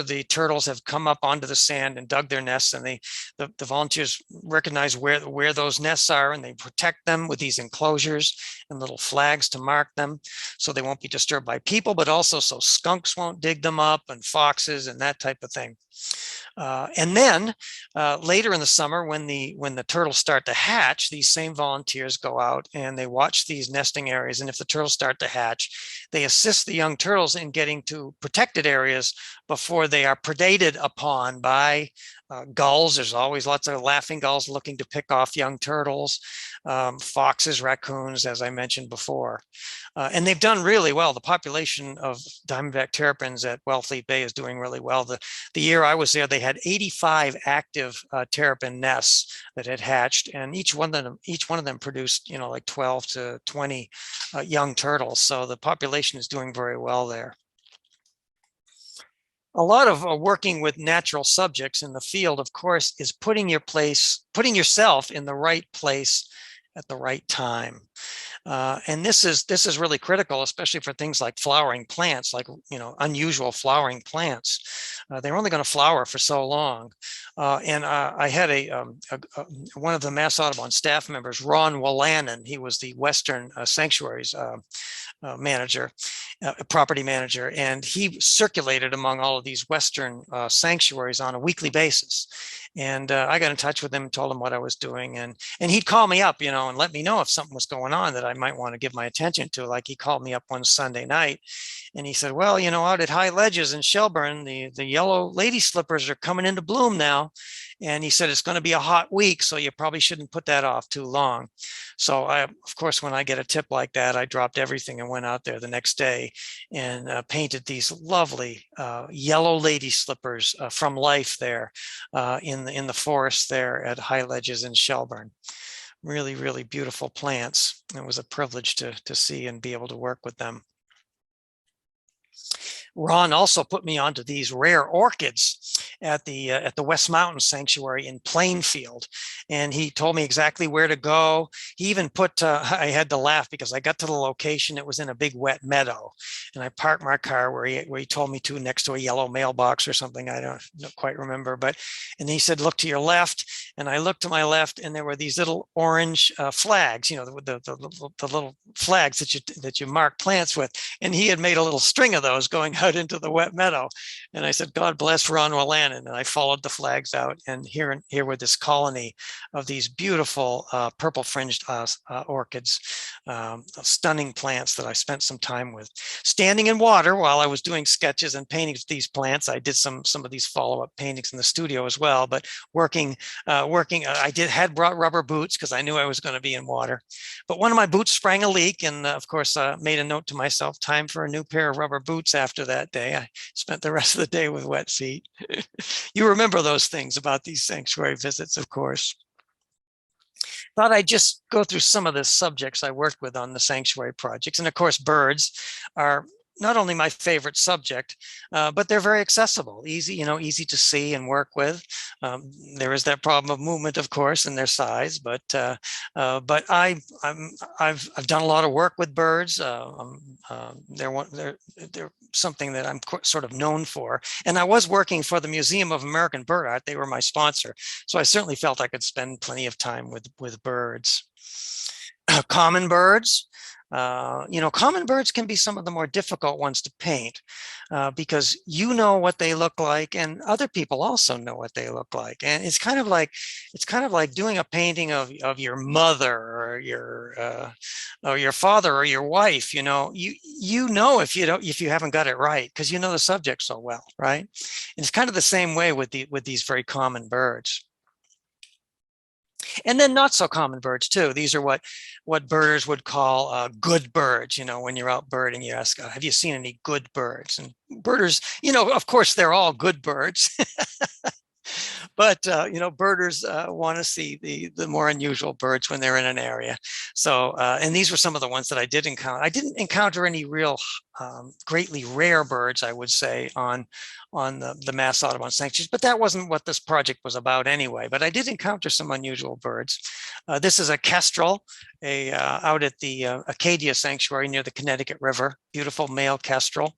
Speaker 2: after the turtles have come up onto the sand and dug their nests, and the volunteers recognize where those nests are, and they protect them with these enclosures and little flags to mark them so they won't be disturbed by people, but also so skunks won't dig them up and foxes and that type of thing. And then later in the summer, when the turtles start to hatch, these same volunteers go out and they watch these nesting areas. And if the turtles start to hatch, they assist the young turtles in getting to protected areas before they are predated upon by gulls. There's always lots of laughing gulls looking to pick off young turtles, foxes, raccoons, as I mentioned before. And they've done really well. The population of diamondback terrapins at Wellfleet Bay is doing really well. The year I was there, they had 85 active terrapin nests that had hatched, and each one of them produced, like 12 to 20 young turtles. So the population is doing very well there. A lot of working with natural subjects in the field, of course, is putting yourself in the right place at the right time. And this is really critical, especially for things like flowering plants, like, unusual flowering plants. They're only going to flower for so long. And I had one of the Mass Audubon staff members, Ron Wallanen. He was the Western Sanctuaries manager, property manager, and he circulated among all of these Western sanctuaries on a weekly basis. And I got in touch with him and told him what I was doing, and he'd call me up, and let me know if something was going on that I might want to give my attention to. Like, he called me up one Sunday night, and he said, "Well, out at High Ledges in Shelburne, the yellow lady slippers are coming into bloom now." And he said, "It's going to be a hot week, so you probably shouldn't put that off too long." So of course, when I get a tip like that, I dropped everything and went out there the next day and painted these lovely yellow lady slippers from life there in the forest there at High Ledges in Shelburne. Really, really beautiful plants. It was a privilege to see and be able to work with them. Ron also put me onto these rare orchids at the West Mountain Sanctuary in Plainfield, and he told me exactly where to go. He even put I had to laugh because I got to the location. It was in a big wet meadow, and I parked my car where he told me to, next to a yellow mailbox or something. I don't quite remember, and he said, "Look to your left," and I looked to my left, and there were these little orange flags, the little flags that you mark plants with, and he had made a little string of those going out into the wet meadow. And I said, "God bless Ron Wallanen." And I followed the flags out, and here were this colony of these beautiful purple fringed orchids, stunning plants that I spent some time with, standing in water while I was doing sketches and paintings of these plants. I did some of these follow-up paintings in the studio as well, but working. I had brought rubber boots because I knew I was going to be in water, but one of my boots sprang a leak, and of course made a note to myself, time for a new pair of rubber boots. After that day, I spent the rest of the day with wet feet. You remember those things about these sanctuary visits, of course. Thought I'd just go through some of the subjects I worked with on the sanctuary projects. And of course, birds are not only my favorite subject, but they're very accessible, easy to see and work with. There is that problem of movement, of course, and their size, but I've done a lot of work with birds. They're something that I'm sort of known for. And I was working for the Museum of American Bird Art. They were my sponsor. So I certainly felt I could spend plenty of time with birds. Common birds. Common birds can be some of the more difficult ones to paint because you know what they look like, and other people also know what they look like. And it's kind of like doing a painting of your mother or your father or your wife. You know if you haven't got it right, because you know the subject so well, right? And it's kind of the same way with these very common birds. And then not so common birds too. These are what birders would call good birds. When you're out birding, you ask, have you seen any good birds? And birders, of course, they're all good birds. But birders want to see the more unusual birds when they're in an area. So, and these were some of the ones that I did encounter. I didn't encounter any real greatly rare birds, I would say, on the Mass Audubon sanctuaries, but that wasn't what this project was about anyway. But I did encounter some unusual birds. This is a kestrel, out at the Acadia Sanctuary near the Connecticut River. Beautiful male kestrel.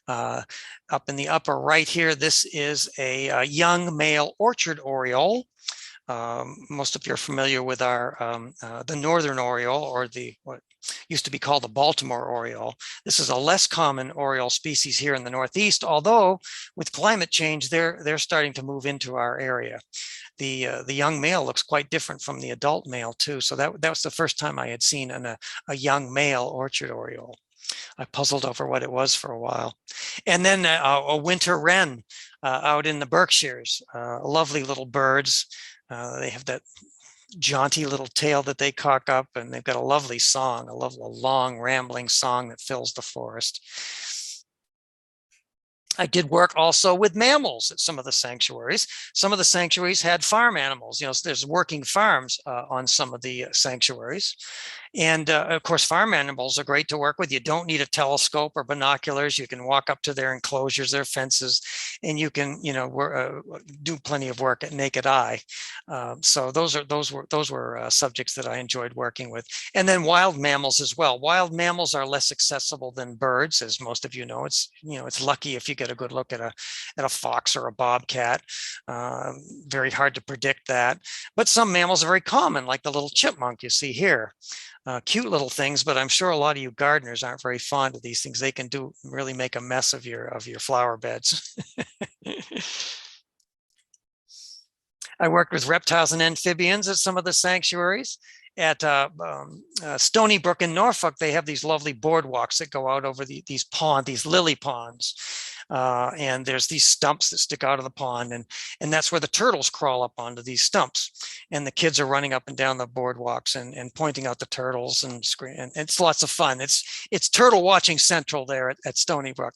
Speaker 2: Up in the upper right here, this is a young male orchard oriole. Most of you are familiar with the northern oriole, or what used to be called the Baltimore oriole. This is a less common oriole species here in the Northeast, although with climate change, they're starting to move into our area. The young male looks quite different from the adult male too. So that was the first time I had seen a young male orchard oriole. I puzzled over what it was for a while. And then a winter wren out in the Berkshires, lovely little birds. They have that jaunty little tail that they cock up, and they've got a lovely song, a long rambling song that fills the forest. I did work also with mammals at some of the sanctuaries. Some of the sanctuaries had farm animals. You know, so there's working farms on some of the sanctuaries. And of course, farm animals are great to work with. You don't need a telescope or binoculars. You can walk up to their enclosures, their fences, and you can, do plenty of work at naked eye. So those were subjects that I enjoyed working with. And then wild mammals as well. Wild mammals are less accessible than birds, as most of you know. It's lucky if you get a good look at a fox or a bobcat. Very hard to predict that. But some mammals are very common, like the little chipmunk you see here. Cute little things, but I'm sure a lot of you gardeners aren't very fond of these things. They can really make a mess of your flower beds. I worked with reptiles and amphibians at some of the sanctuaries. At Stony Brook in Norfolk, they have these lovely boardwalks that go out over these lily ponds. And there's these stumps that stick out of the pond, and that's where the turtles crawl up onto these stumps. And the kids are running up and down the boardwalks and pointing out the turtles and and it's lots of fun. It's turtle watching central there at Stony Brook.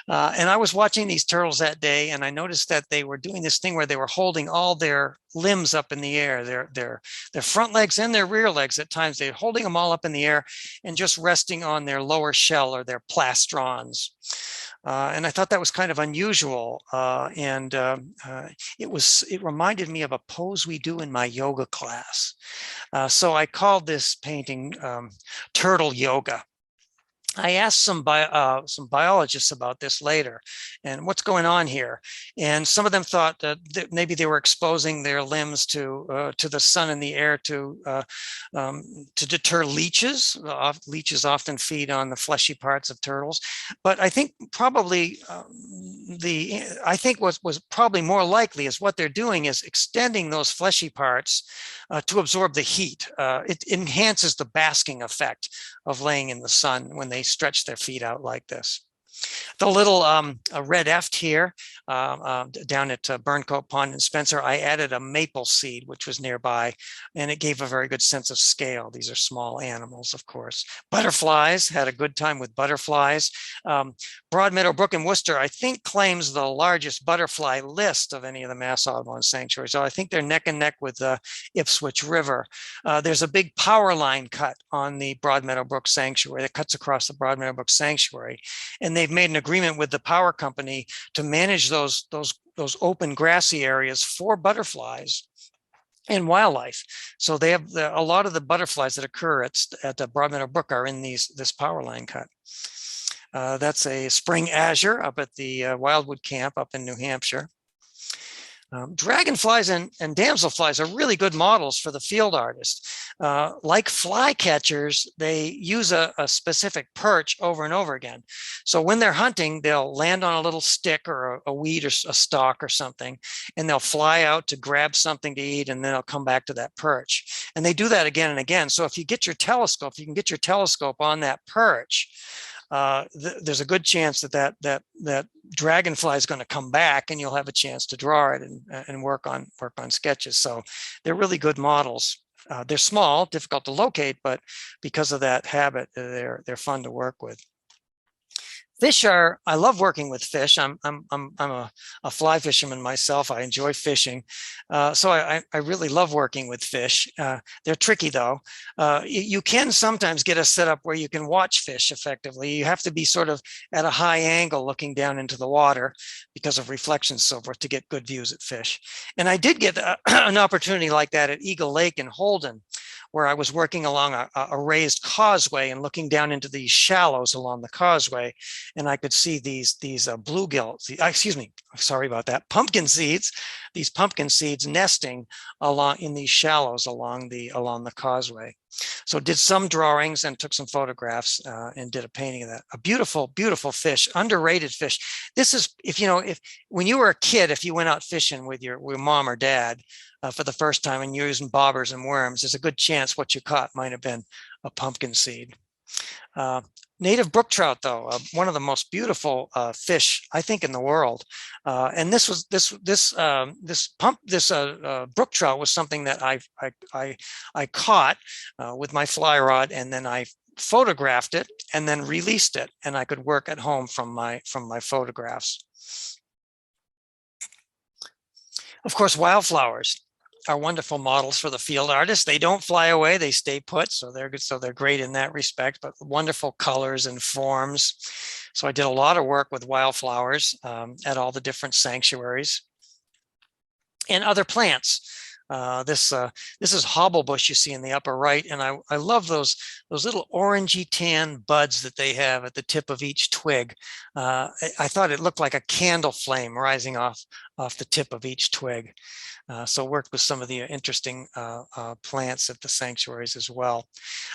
Speaker 2: And I was watching these turtles that day, and I noticed that they were doing this thing where they were holding all their limbs up in the air, their front legs and their rear legs at times. They're holding them all up in the air and just resting on their lower shell or their plastrons. And I thought that was kind of unusual. It reminded me of a pose we do in my yoga class. So I called this painting Turtle Yoga. I asked some biologists about this later and what's going on here. And some of them thought that maybe they were exposing their limbs to the sun and the air to deter leeches. Leeches often feed on the fleshy parts of turtles. But I think probably what was probably more likely is what they're doing is extending those fleshy parts to absorb the heat. It enhances the basking effect of laying in the sun when they stretch their feet out like this. The little red eft here down at Burncoat Pond in Spencer, I added a maple seed, which was nearby, and it gave a very good sense of scale. These are small animals, of course. Butterflies, had a good time with butterflies. Broadmeadow Brook in Worcester, I think, claims the largest butterfly list of any of the Mass Audubon sanctuaries. So I think they're neck and neck with the Ipswich River. There's a big power line cut on the Broadmeadow Brook Sanctuary that cuts across the Broadmeadow Brook Sanctuary, and they've made an agreement with the power company to manage those open grassy areas for butterflies and wildlife. So they have a lot of the butterflies that occur at the Broadmeadow Brook are in this power line cut. That's a spring azure up at the Wildwood Camp up in New Hampshire. Dragonflies and damselflies are really good models for the field artist. Like flycatchers, they use a specific perch over and over again. So when they're hunting, they'll land on a little stick or a weed or a stalk or something, and they'll fly out to grab something to eat, and then they'll come back to that perch. And they do that again and again. So if you get your telescope, you can get your telescope on that perch. There's a good chance that dragonfly is going to come back, and you'll have a chance to draw it and work on sketches. So they're really good models. They're small, difficult to locate, but because of that habit, they're fun to work with. Fish I love working with fish. I'm a fly fisherman myself. I enjoy fishing. So I really love working with fish. They're tricky though. You can sometimes get a setup where you can watch fish effectively. You have to be sort of at a high angle looking down into the water because of reflections and so forth to get good views at fish. And I did get an opportunity like that at Eagle Lake in Holden, where I was working along a raised causeway and looking down into these shallows along the causeway, and I could see these bluegill, excuse me, sorry about that, pumpkin seeds, these pumpkin seeds nesting along in these shallows along the causeway. So did some drawings and took some photographs and did a painting of that. A beautiful, beautiful fish, underrated fish. This is, if when you were a kid, if you went out fishing with your mom or dad for the first time and you're using bobbers and worms, there's a good chance what you caught might have been a pumpkin seed. Native brook trout, though, one of the most beautiful fish I think in the world. And this brook trout was something that I caught with my fly rod, and then I photographed it and then released it, and I could work at home from my photographs. Of course, wildflowers are wonderful models for the field artists. They don't fly away, they stay put, so they're good, so they're great in that respect, but wonderful colors and forms. So I did a lot of work with wildflowers at all the different sanctuaries and other plants. This is hobblebush you see in the upper right, and I love those little orangey tan buds that they have at the tip of each twig. I thought it looked like a candle flame rising off the tip of each twig. So worked with some of the interesting plants at the sanctuaries as well.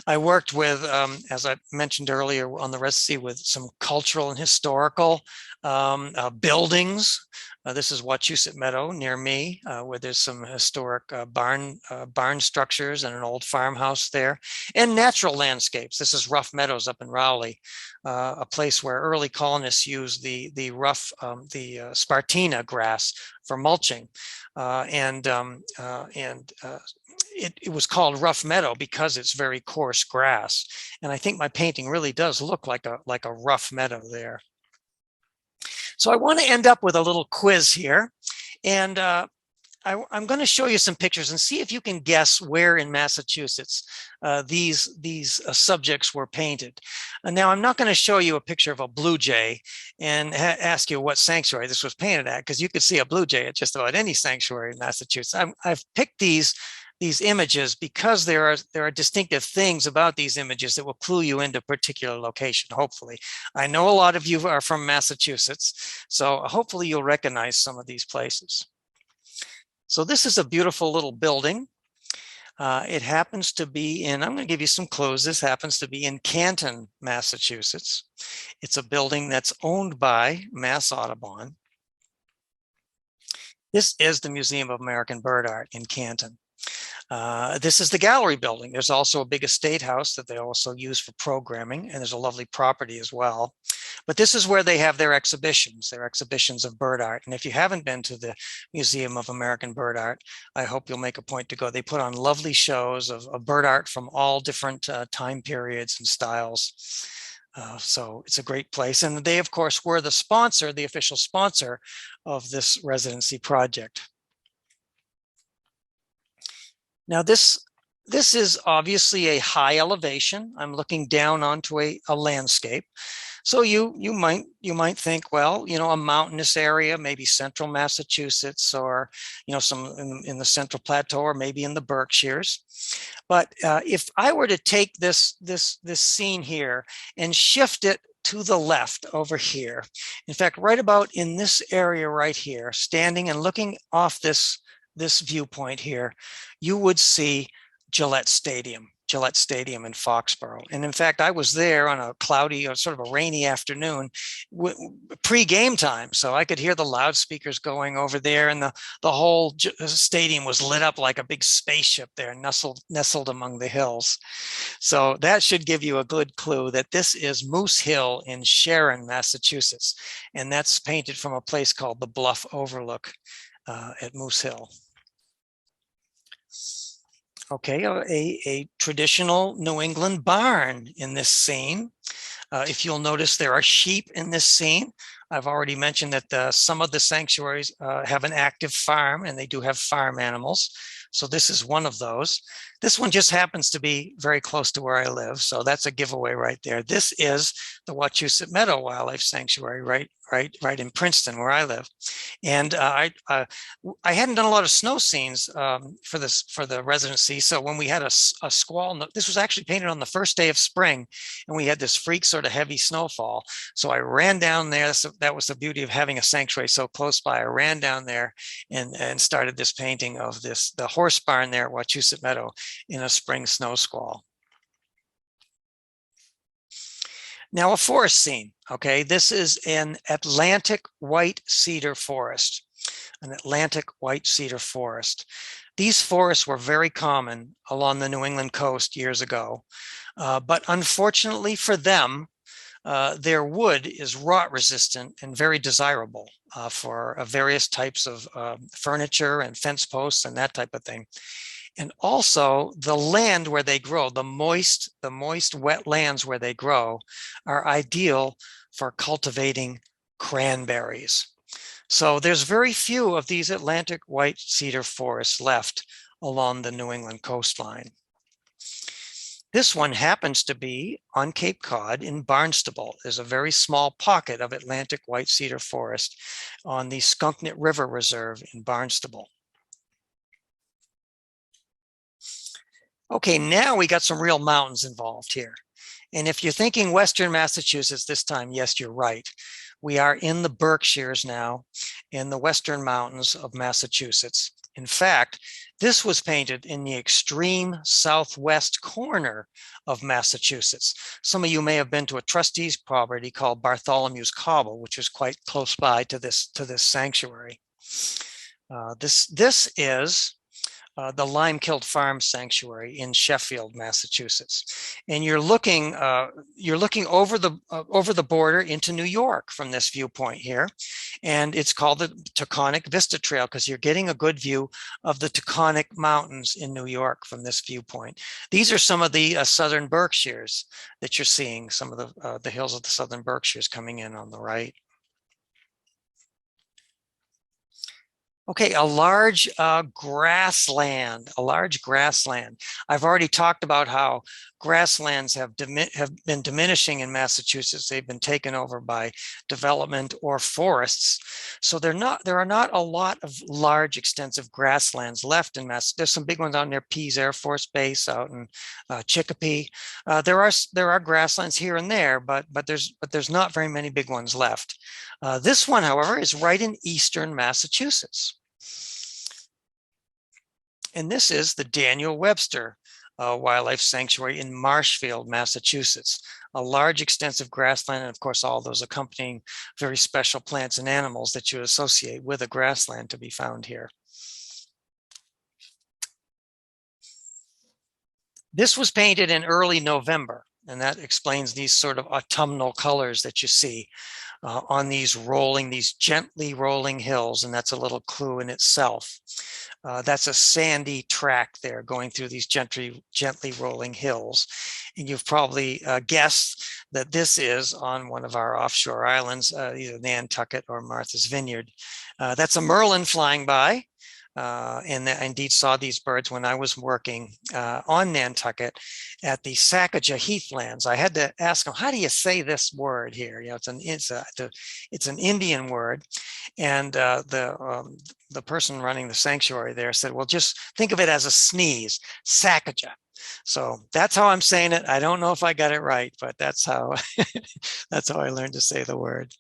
Speaker 2: I worked with, as I mentioned earlier, on the residency with some cultural and historical buildings. This is Wachusett Meadow near me, where there's some historic barn structures and an old farmhouse there, and natural landscapes. This is Rough Meadows up in Rowley, a place where early colonists used the Spartina grass for mulching. It was called Rough Meadow because it's very coarse grass. And I think my painting really does look like a rough meadow there. So I want to end up with a little quiz here. And I'm going to show you some pictures and see if you can guess where in Massachusetts these subjects were painted. Now, I'm not going to show you a picture of a blue jay and ask you what sanctuary this was painted at, because you could see a blue jay at just about any sanctuary in Massachusetts. I've picked these images because there are distinctive things about these images that will clue you into a particular location, hopefully. I know a lot of you are from Massachusetts, so hopefully you'll recognize some of these places. So this is a beautiful little building. It happens to be in, I'm going to give you some clues. This happens to be in Canton, Massachusetts. It's a building that's owned by Mass Audubon. This is the Museum of American Bird Art in Canton. This is the gallery building. There's also a big estate house that they also use for programming, and there's a lovely property as well. But this is where they have their exhibitions of bird art. And if you haven't been to the Museum of American Bird Art, I hope you'll make a point to go. They put on lovely shows of bird art from all different time periods and styles. So it's a great place. And they, of course, were the sponsor, the official sponsor of this residency project. Now, this is obviously a high elevation. I'm looking down onto a landscape. So you might think, well, a mountainous area, maybe central Massachusetts, or some in the Central Plateau, or maybe in the Berkshires. But if I were to take this scene here and shift it to the left over here, in fact, right about in this area right here, standing and looking off this viewpoint here, you would see Gillette Stadium in Foxborough. And in fact, I was there on a cloudy or sort of a rainy afternoon pre-game time. So I could hear the loudspeakers going over there, and the whole stadium was lit up like a big spaceship there, nestled among the hills. So that should give you a good clue that this is Moose Hill in Sharon, Massachusetts. And that's painted from a place called the Bluff Overlook at Moose Hill. Okay, a traditional New England barn in this scene. If you'll notice, there are sheep in this scene. I've already mentioned that some of the sanctuaries have an active farm, and they do have farm animals. So this is one of those. This one just happens to be very close to where I live, so that's a giveaway right there. This is the Wachusett Meadow Wildlife Sanctuary, right in Princeton, where I live. And I hadn't done a lot of snow scenes for the residency, so when we had a squall, this was actually painted on the first day of spring, and we had this freak sort of heavy snowfall. So I ran down there. So that was the beauty of having a sanctuary so close by. I ran down there and started this painting of the horse barn there at Wachusett Meadow in a spring snow squall. Now a forest scene, okay? This is an Atlantic white cedar forest, an Atlantic white cedar forest. These forests were very common along the New England coast years ago, but unfortunately for them, their wood is rot resistant and very desirable for various types of furniture and fence posts and that type of thing. And also the land where they grow, the moist wet lands where they grow are ideal for cultivating cranberries. So there's very few of these Atlantic white cedar forests left along the New England coastline. This one happens to be on Cape Cod in Barnstable. There's a very small pocket of Atlantic white cedar forest on the Scorecard River Reserve in Barnstable. Okay, now we got some real mountains involved here. And if you're thinking Western Massachusetts this time, yes, you're right. We are in the Berkshires now, in the Western Mountains of Massachusetts. In fact, this was painted in the extreme southwest corner of Massachusetts. Some of you may have been to a trustee's property called Bartholomew's Cobble, which is quite close by to this sanctuary. This is the Limekiln Farm Sanctuary in Sheffield, Massachusetts, and you're looking over the border into New York from this viewpoint here, and it's called the Taconic Vista Trail because you're getting a good view of the Taconic Mountains in New York from this viewpoint. These are some of the southern Berkshires that you're seeing, some of the hills of the southern Berkshires coming in on the right. Okay, a large grassland, I've already talked about how grasslands have been diminishing in Massachusetts. They've been taken over by development or forests. So there are not a lot of large, extensive grasslands left in Massachusetts. There's some big ones out near Pease Air Force Base out in Chicopee. There are grasslands here and there, but there's not very many big ones left. This one, however, is right in eastern Massachusetts. And this is the Daniel Webster Wildlife Sanctuary in Marshfield, Massachusetts, a large extensive grassland, and of course all those accompanying very special plants and animals that you associate with a grassland to be found here. This was painted in early November, and that explains these sort of autumnal colors that you see on these gently rolling hills, and that's a little clue in itself. That's a sandy track there going through these gently rolling hills. And you've probably guessed that this is on one of our offshore islands, either Nantucket or Martha's Vineyard. That's a merlin flying by. And I indeed saw these birds when I was working on Nantucket at the Sacajah Heathlands. I had to ask them, how do you say this word here? You know, it's an Indian word. And the person running the sanctuary there said, well, just think of it as a sneeze, Sacajah. So that's how I'm saying it. I don't know if I got it right, but that's how I learned to say the word.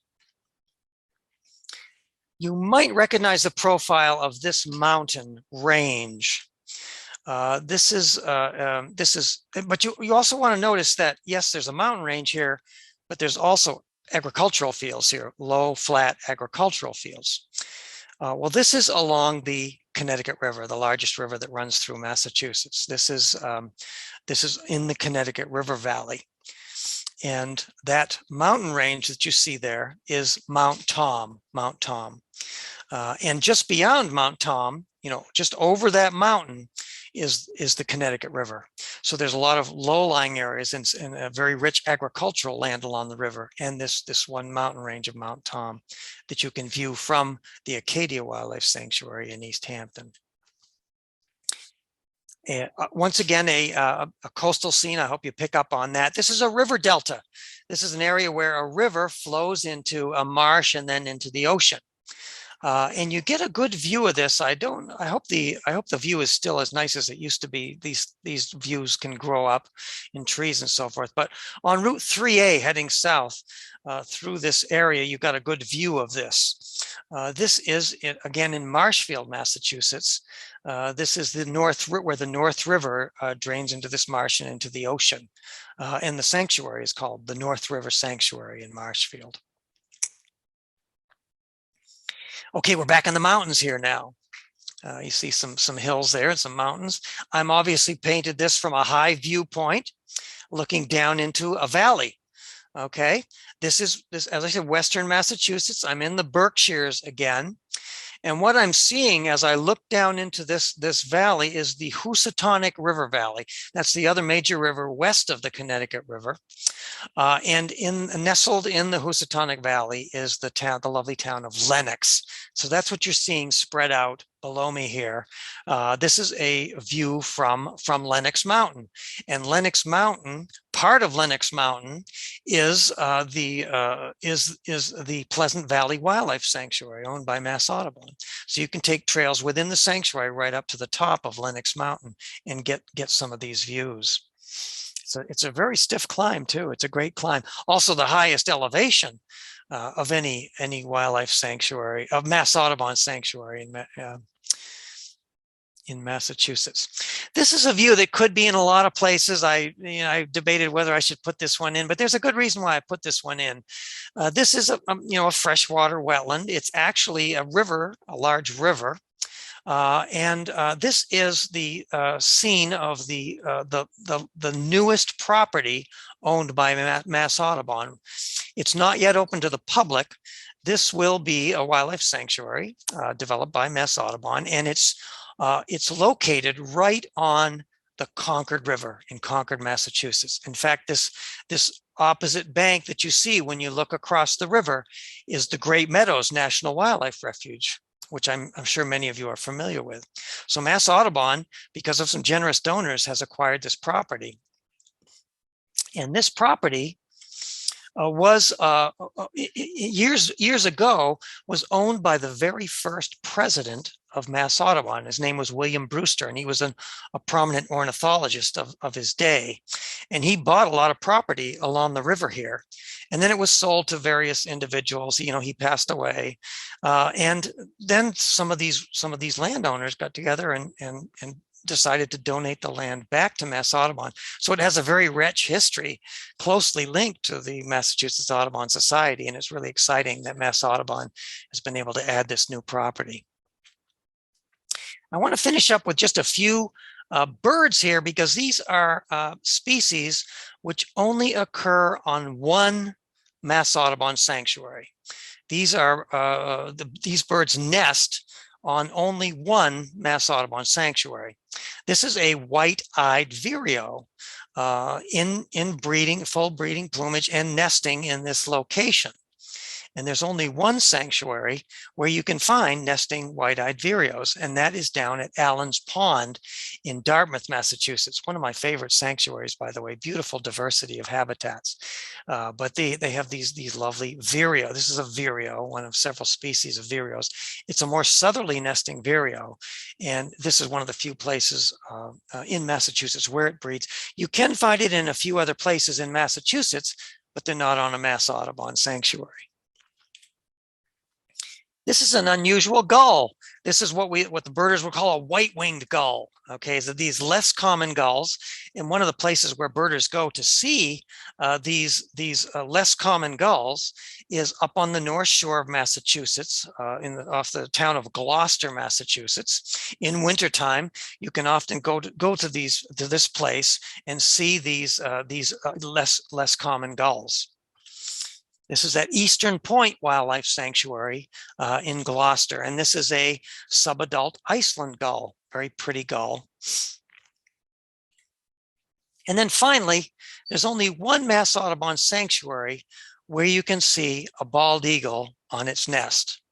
Speaker 2: You might recognize the profile of this mountain range. But you also want to notice that, yes, there's a mountain range here, but there's also agricultural fields here, low, flat agricultural fields. Well, this is along the Connecticut River, the largest river that runs through Massachusetts. This is in the Connecticut River Valley. And that mountain range that you see there is Mount Tom. And just beyond Mount Tom, you know, just over that mountain is the Connecticut River. So there's a lot of low-lying areas and a very rich agricultural land along the river, and this one mountain range of Mount Tom that you can view from the Acadia Wildlife Sanctuary in East Hampton. Once again, a coastal scene. I hope you pick up on that. This is a river delta. This is an area where a river flows into a marsh and then into the ocean. And you get a good view of this. I hope the view is still as nice as it used to be. These views can grow up in trees and so forth. But on Route 3A heading south through this area, you got a good view of this. This is again in Marshfield, Massachusetts. This is the where the North River drains into this marsh and into the ocean. And the sanctuary is called the North River Sanctuary in Marshfield. Okay, we're back in the mountains here now. You see some hills there and some mountains. I'm obviously painted this from a high viewpoint, looking down into a valley. Okay, this is, as I said, Western Massachusetts. I'm in the Berkshires again. And what I'm seeing as I look down into this valley is the Housatonic River Valley. That's the other major river west of the Connecticut River. And nestled in the Housatonic Valley is the lovely town of Lenox. So that's what you're seeing spread out below me here. This is a view from Lenox Mountain. And Lenox Mountain, part of Lenox Mountain is the Pleasant Valley Wildlife Sanctuary owned by Mass Audubon. So you can take trails within the sanctuary right up to the top of Lenox Mountain and get some of these views. So it's a very stiff climb too. It's a great climb. Also the highest elevation of any wildlife sanctuary, of Mass Audubon sanctuary in Massachusetts. This is a view that could be in a lot of places. I debated whether I should put this one in, but there's a good reason why I put this one in. This is a freshwater wetland. It's actually a river, a large river. And this is the scene of the newest property owned by Mass Audubon. It's not yet open to the public. This will be a wildlife sanctuary developed by Mass Audubon, and it's located right on the Concord River in Concord, Massachusetts. In fact, this opposite bank that you see when you look across the river is the Great Meadows National Wildlife Refuge, which I'm sure many of you are familiar with. So Mass Audubon, because of some generous donors, has acquired this property. And this property was years ago was owned by the very first president of Mass Audubon. His name was William Brewster, and he was a prominent ornithologist of his day. And he bought a lot of property along the river here. And then it was sold to various individuals. He passed away. And then some of these landowners got together and decided to donate the land back to Mass Audubon. So it has a very rich history closely linked to the Massachusetts Audubon Society. And it's really exciting that Mass Audubon has been able to add this new property. I want to finish up with just a few birds here, because these are species which only occur on one Mass Audubon sanctuary. These birds nest on only one Mass Audubon sanctuary. This is a white-eyed vireo in breeding, full breeding plumage and nesting in this location. And there's only one sanctuary where you can find nesting white-eyed vireos, and that is down at Allen's Pond in Dartmouth, Massachusetts. One of my favorite sanctuaries, by the way. Beautiful diversity of habitats. But they have these lovely vireo. This is a vireo, one of several species of vireos. It's a more southerly nesting vireo, and this is one of the few places in Massachusetts where it breeds. You can find it in a few other places in Massachusetts, but they're not on a Mass Audubon sanctuary. This is an unusual gull. This is what the birders would call a white-winged gull. Okay, so these less common gulls, and one of the places where birders go to see these less common gulls is up on the north shore of Massachusetts, off the town of Gloucester, Massachusetts. In wintertime, you can often go to this place and see these less common gulls. This is at Eastern Point Wildlife Sanctuary in Gloucester, and this is a subadult Iceland gull, very pretty gull. And then finally, there's only one Mass Audubon sanctuary where you can see a bald eagle on its nest.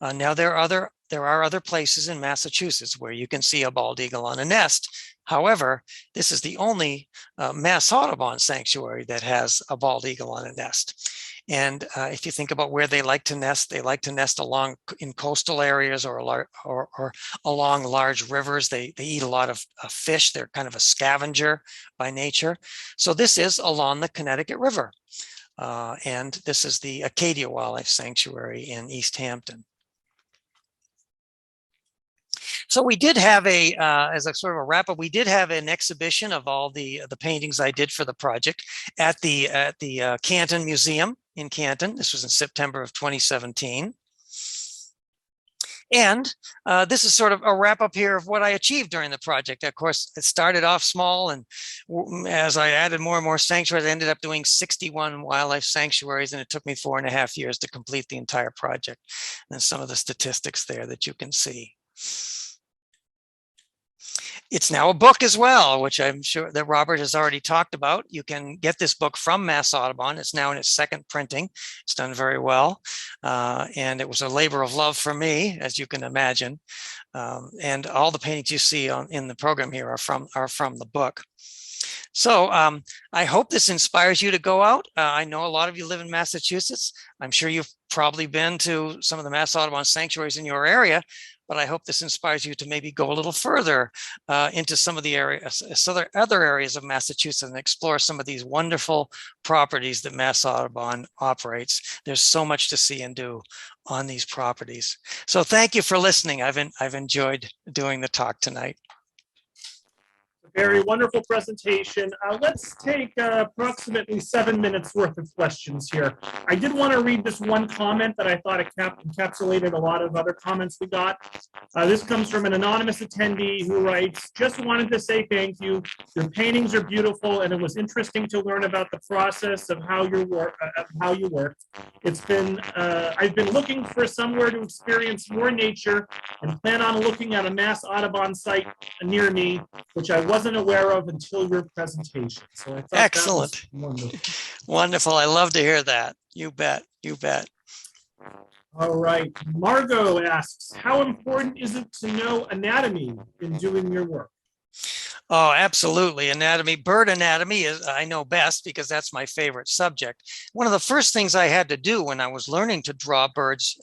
Speaker 2: Now there are other places in Massachusetts where you can see a bald eagle on a nest, However, this is the only Mass Audubon sanctuary that has a bald eagle on a nest. And if you think about where they like to nest along in coastal areas or along large rivers. They eat a lot of fish. They're kind of a scavenger by nature. So this is along the Connecticut River. And this is the Acadia Wildlife Sanctuary in East Hampton. So we did have as a sort of a wrap up, we did have an exhibition of all the paintings I did for the project at the Canton Museum in Canton. This was in September of 2017. And this is sort of a wrap up here of what I achieved during the project. Of course, it started off small, and as I added more and more sanctuaries, I ended up doing 61 wildlife sanctuaries, and it took me 4.5 years to complete the entire project. And some of the statistics there that you can see. It's now a book as well, which I'm sure that Robert has already talked about. You can get this book from Mass Audubon. It's now in its second printing. It's done very well. And it was a labor of love for me, as you can imagine. And all the paintings you see in the program here are from the book. So I hope this inspires you to go out. I know a lot of you live in Massachusetts. I'm sure you've probably been to some of the Mass Audubon sanctuaries in your area, but I hope this inspires you to maybe go a little further into some of the other areas of Massachusetts and explore some of these wonderful properties that Mass Audubon operates. There's so much to see and do on these properties. So thank you for listening. I've enjoyed doing the talk tonight.
Speaker 1: Very wonderful presentation. Let's take approximately 7 minutes worth of questions here. I did want to read this one comment that I thought encapsulated a lot of other comments we got. This comes from an anonymous attendee who writes, just wanted to say thank you. Your paintings are beautiful, and it was interesting to learn about the process of how you work. It's been I've been looking for somewhere to experience more nature and plan on looking at a Mass Audubon site near me, which I wasn't aware of until your presentation. So I thought
Speaker 2: excellent.
Speaker 1: That was wonderful.
Speaker 2: Wonderful. I love to hear that. You bet. You bet.
Speaker 1: All right. Margot asks, how important is it to know anatomy in doing your work?
Speaker 2: Oh, absolutely. Anatomy, bird anatomy is I know best because that's my favorite subject. One of the first things I had to do when I was learning to draw birds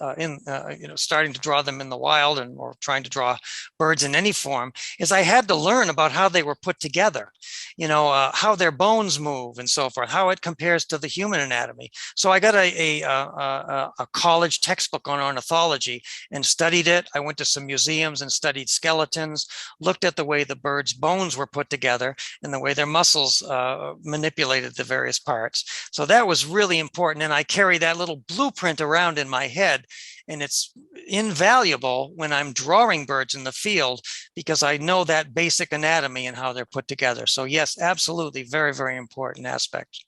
Speaker 2: starting to draw them in the wild or trying to draw birds in any form is I had to learn about how they were put together, how their bones move and so forth, how it compares to the human anatomy. So I got a college textbook on ornithology and studied it. I went to some museums and studied skeletons, looked at the way the bird's bones were put together and the way their muscles manipulated the various parts. So that was really important. And I carry that little blueprint around in my head. And it's invaluable when I'm drawing birds in the field because I know that basic anatomy and how they're put together. So yes, absolutely. Very, very important aspect.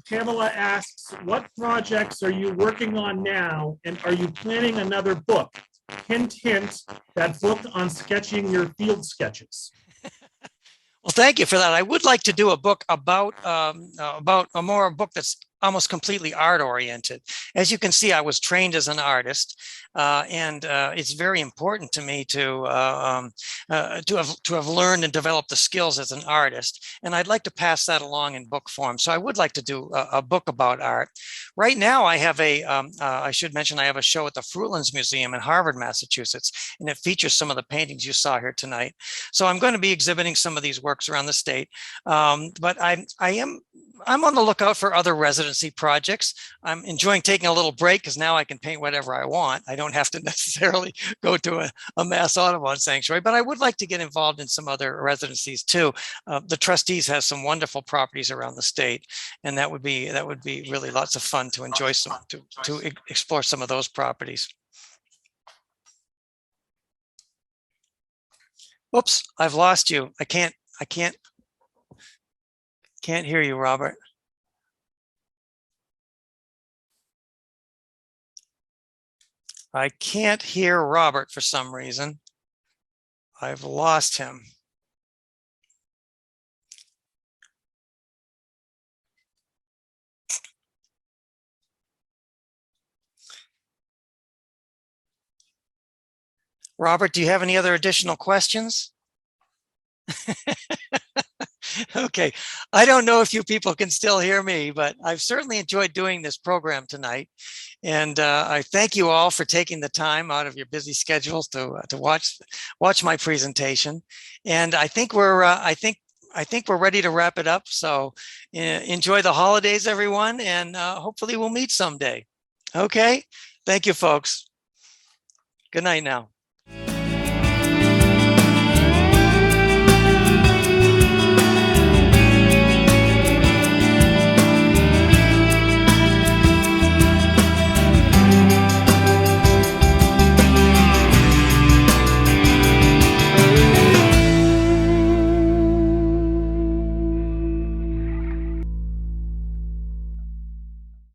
Speaker 1: Pamela asks, what projects are you working on now? And are you planning another book? Hint, hint, that book on sketching your field sketches.
Speaker 2: Well, thank you for that. I would like to do a book about a book that's almost completely art oriented. As you can see, I was trained as an artist, and it's very important to me to have learned and developed the skills as an artist. And I'd like to pass that along in book form. So I would like to do a book about art. Right now, I have I should mention, I have a show at the Fruitlands Museum in Harvard, Massachusetts, and it features some of the paintings you saw here tonight. So I'm going to be exhibiting some of these works around the state. But I'm on the lookout for other residency projects. I'm enjoying taking a little break because now I can paint whatever I want. I don't have to necessarily go to a Mass Audubon sanctuary, but I would like to get involved in some other residencies too. The Trustees has some wonderful properties around the state, and that would be really lots of fun to enjoy to explore some of those properties. Oops, I've lost you. I can't hear you, Robert. I can't hear Robert for some reason. I've lost him. Robert, do you have any other additional questions? Okay, I don't know if you people can still hear me, but I've certainly enjoyed doing this program tonight. And I thank you all for taking the time out of your busy schedules to watch my presentation. And I think we're ready to wrap it up. So enjoy the holidays, everyone, and hopefully we'll meet someday. Okay, thank you, folks. Good night now.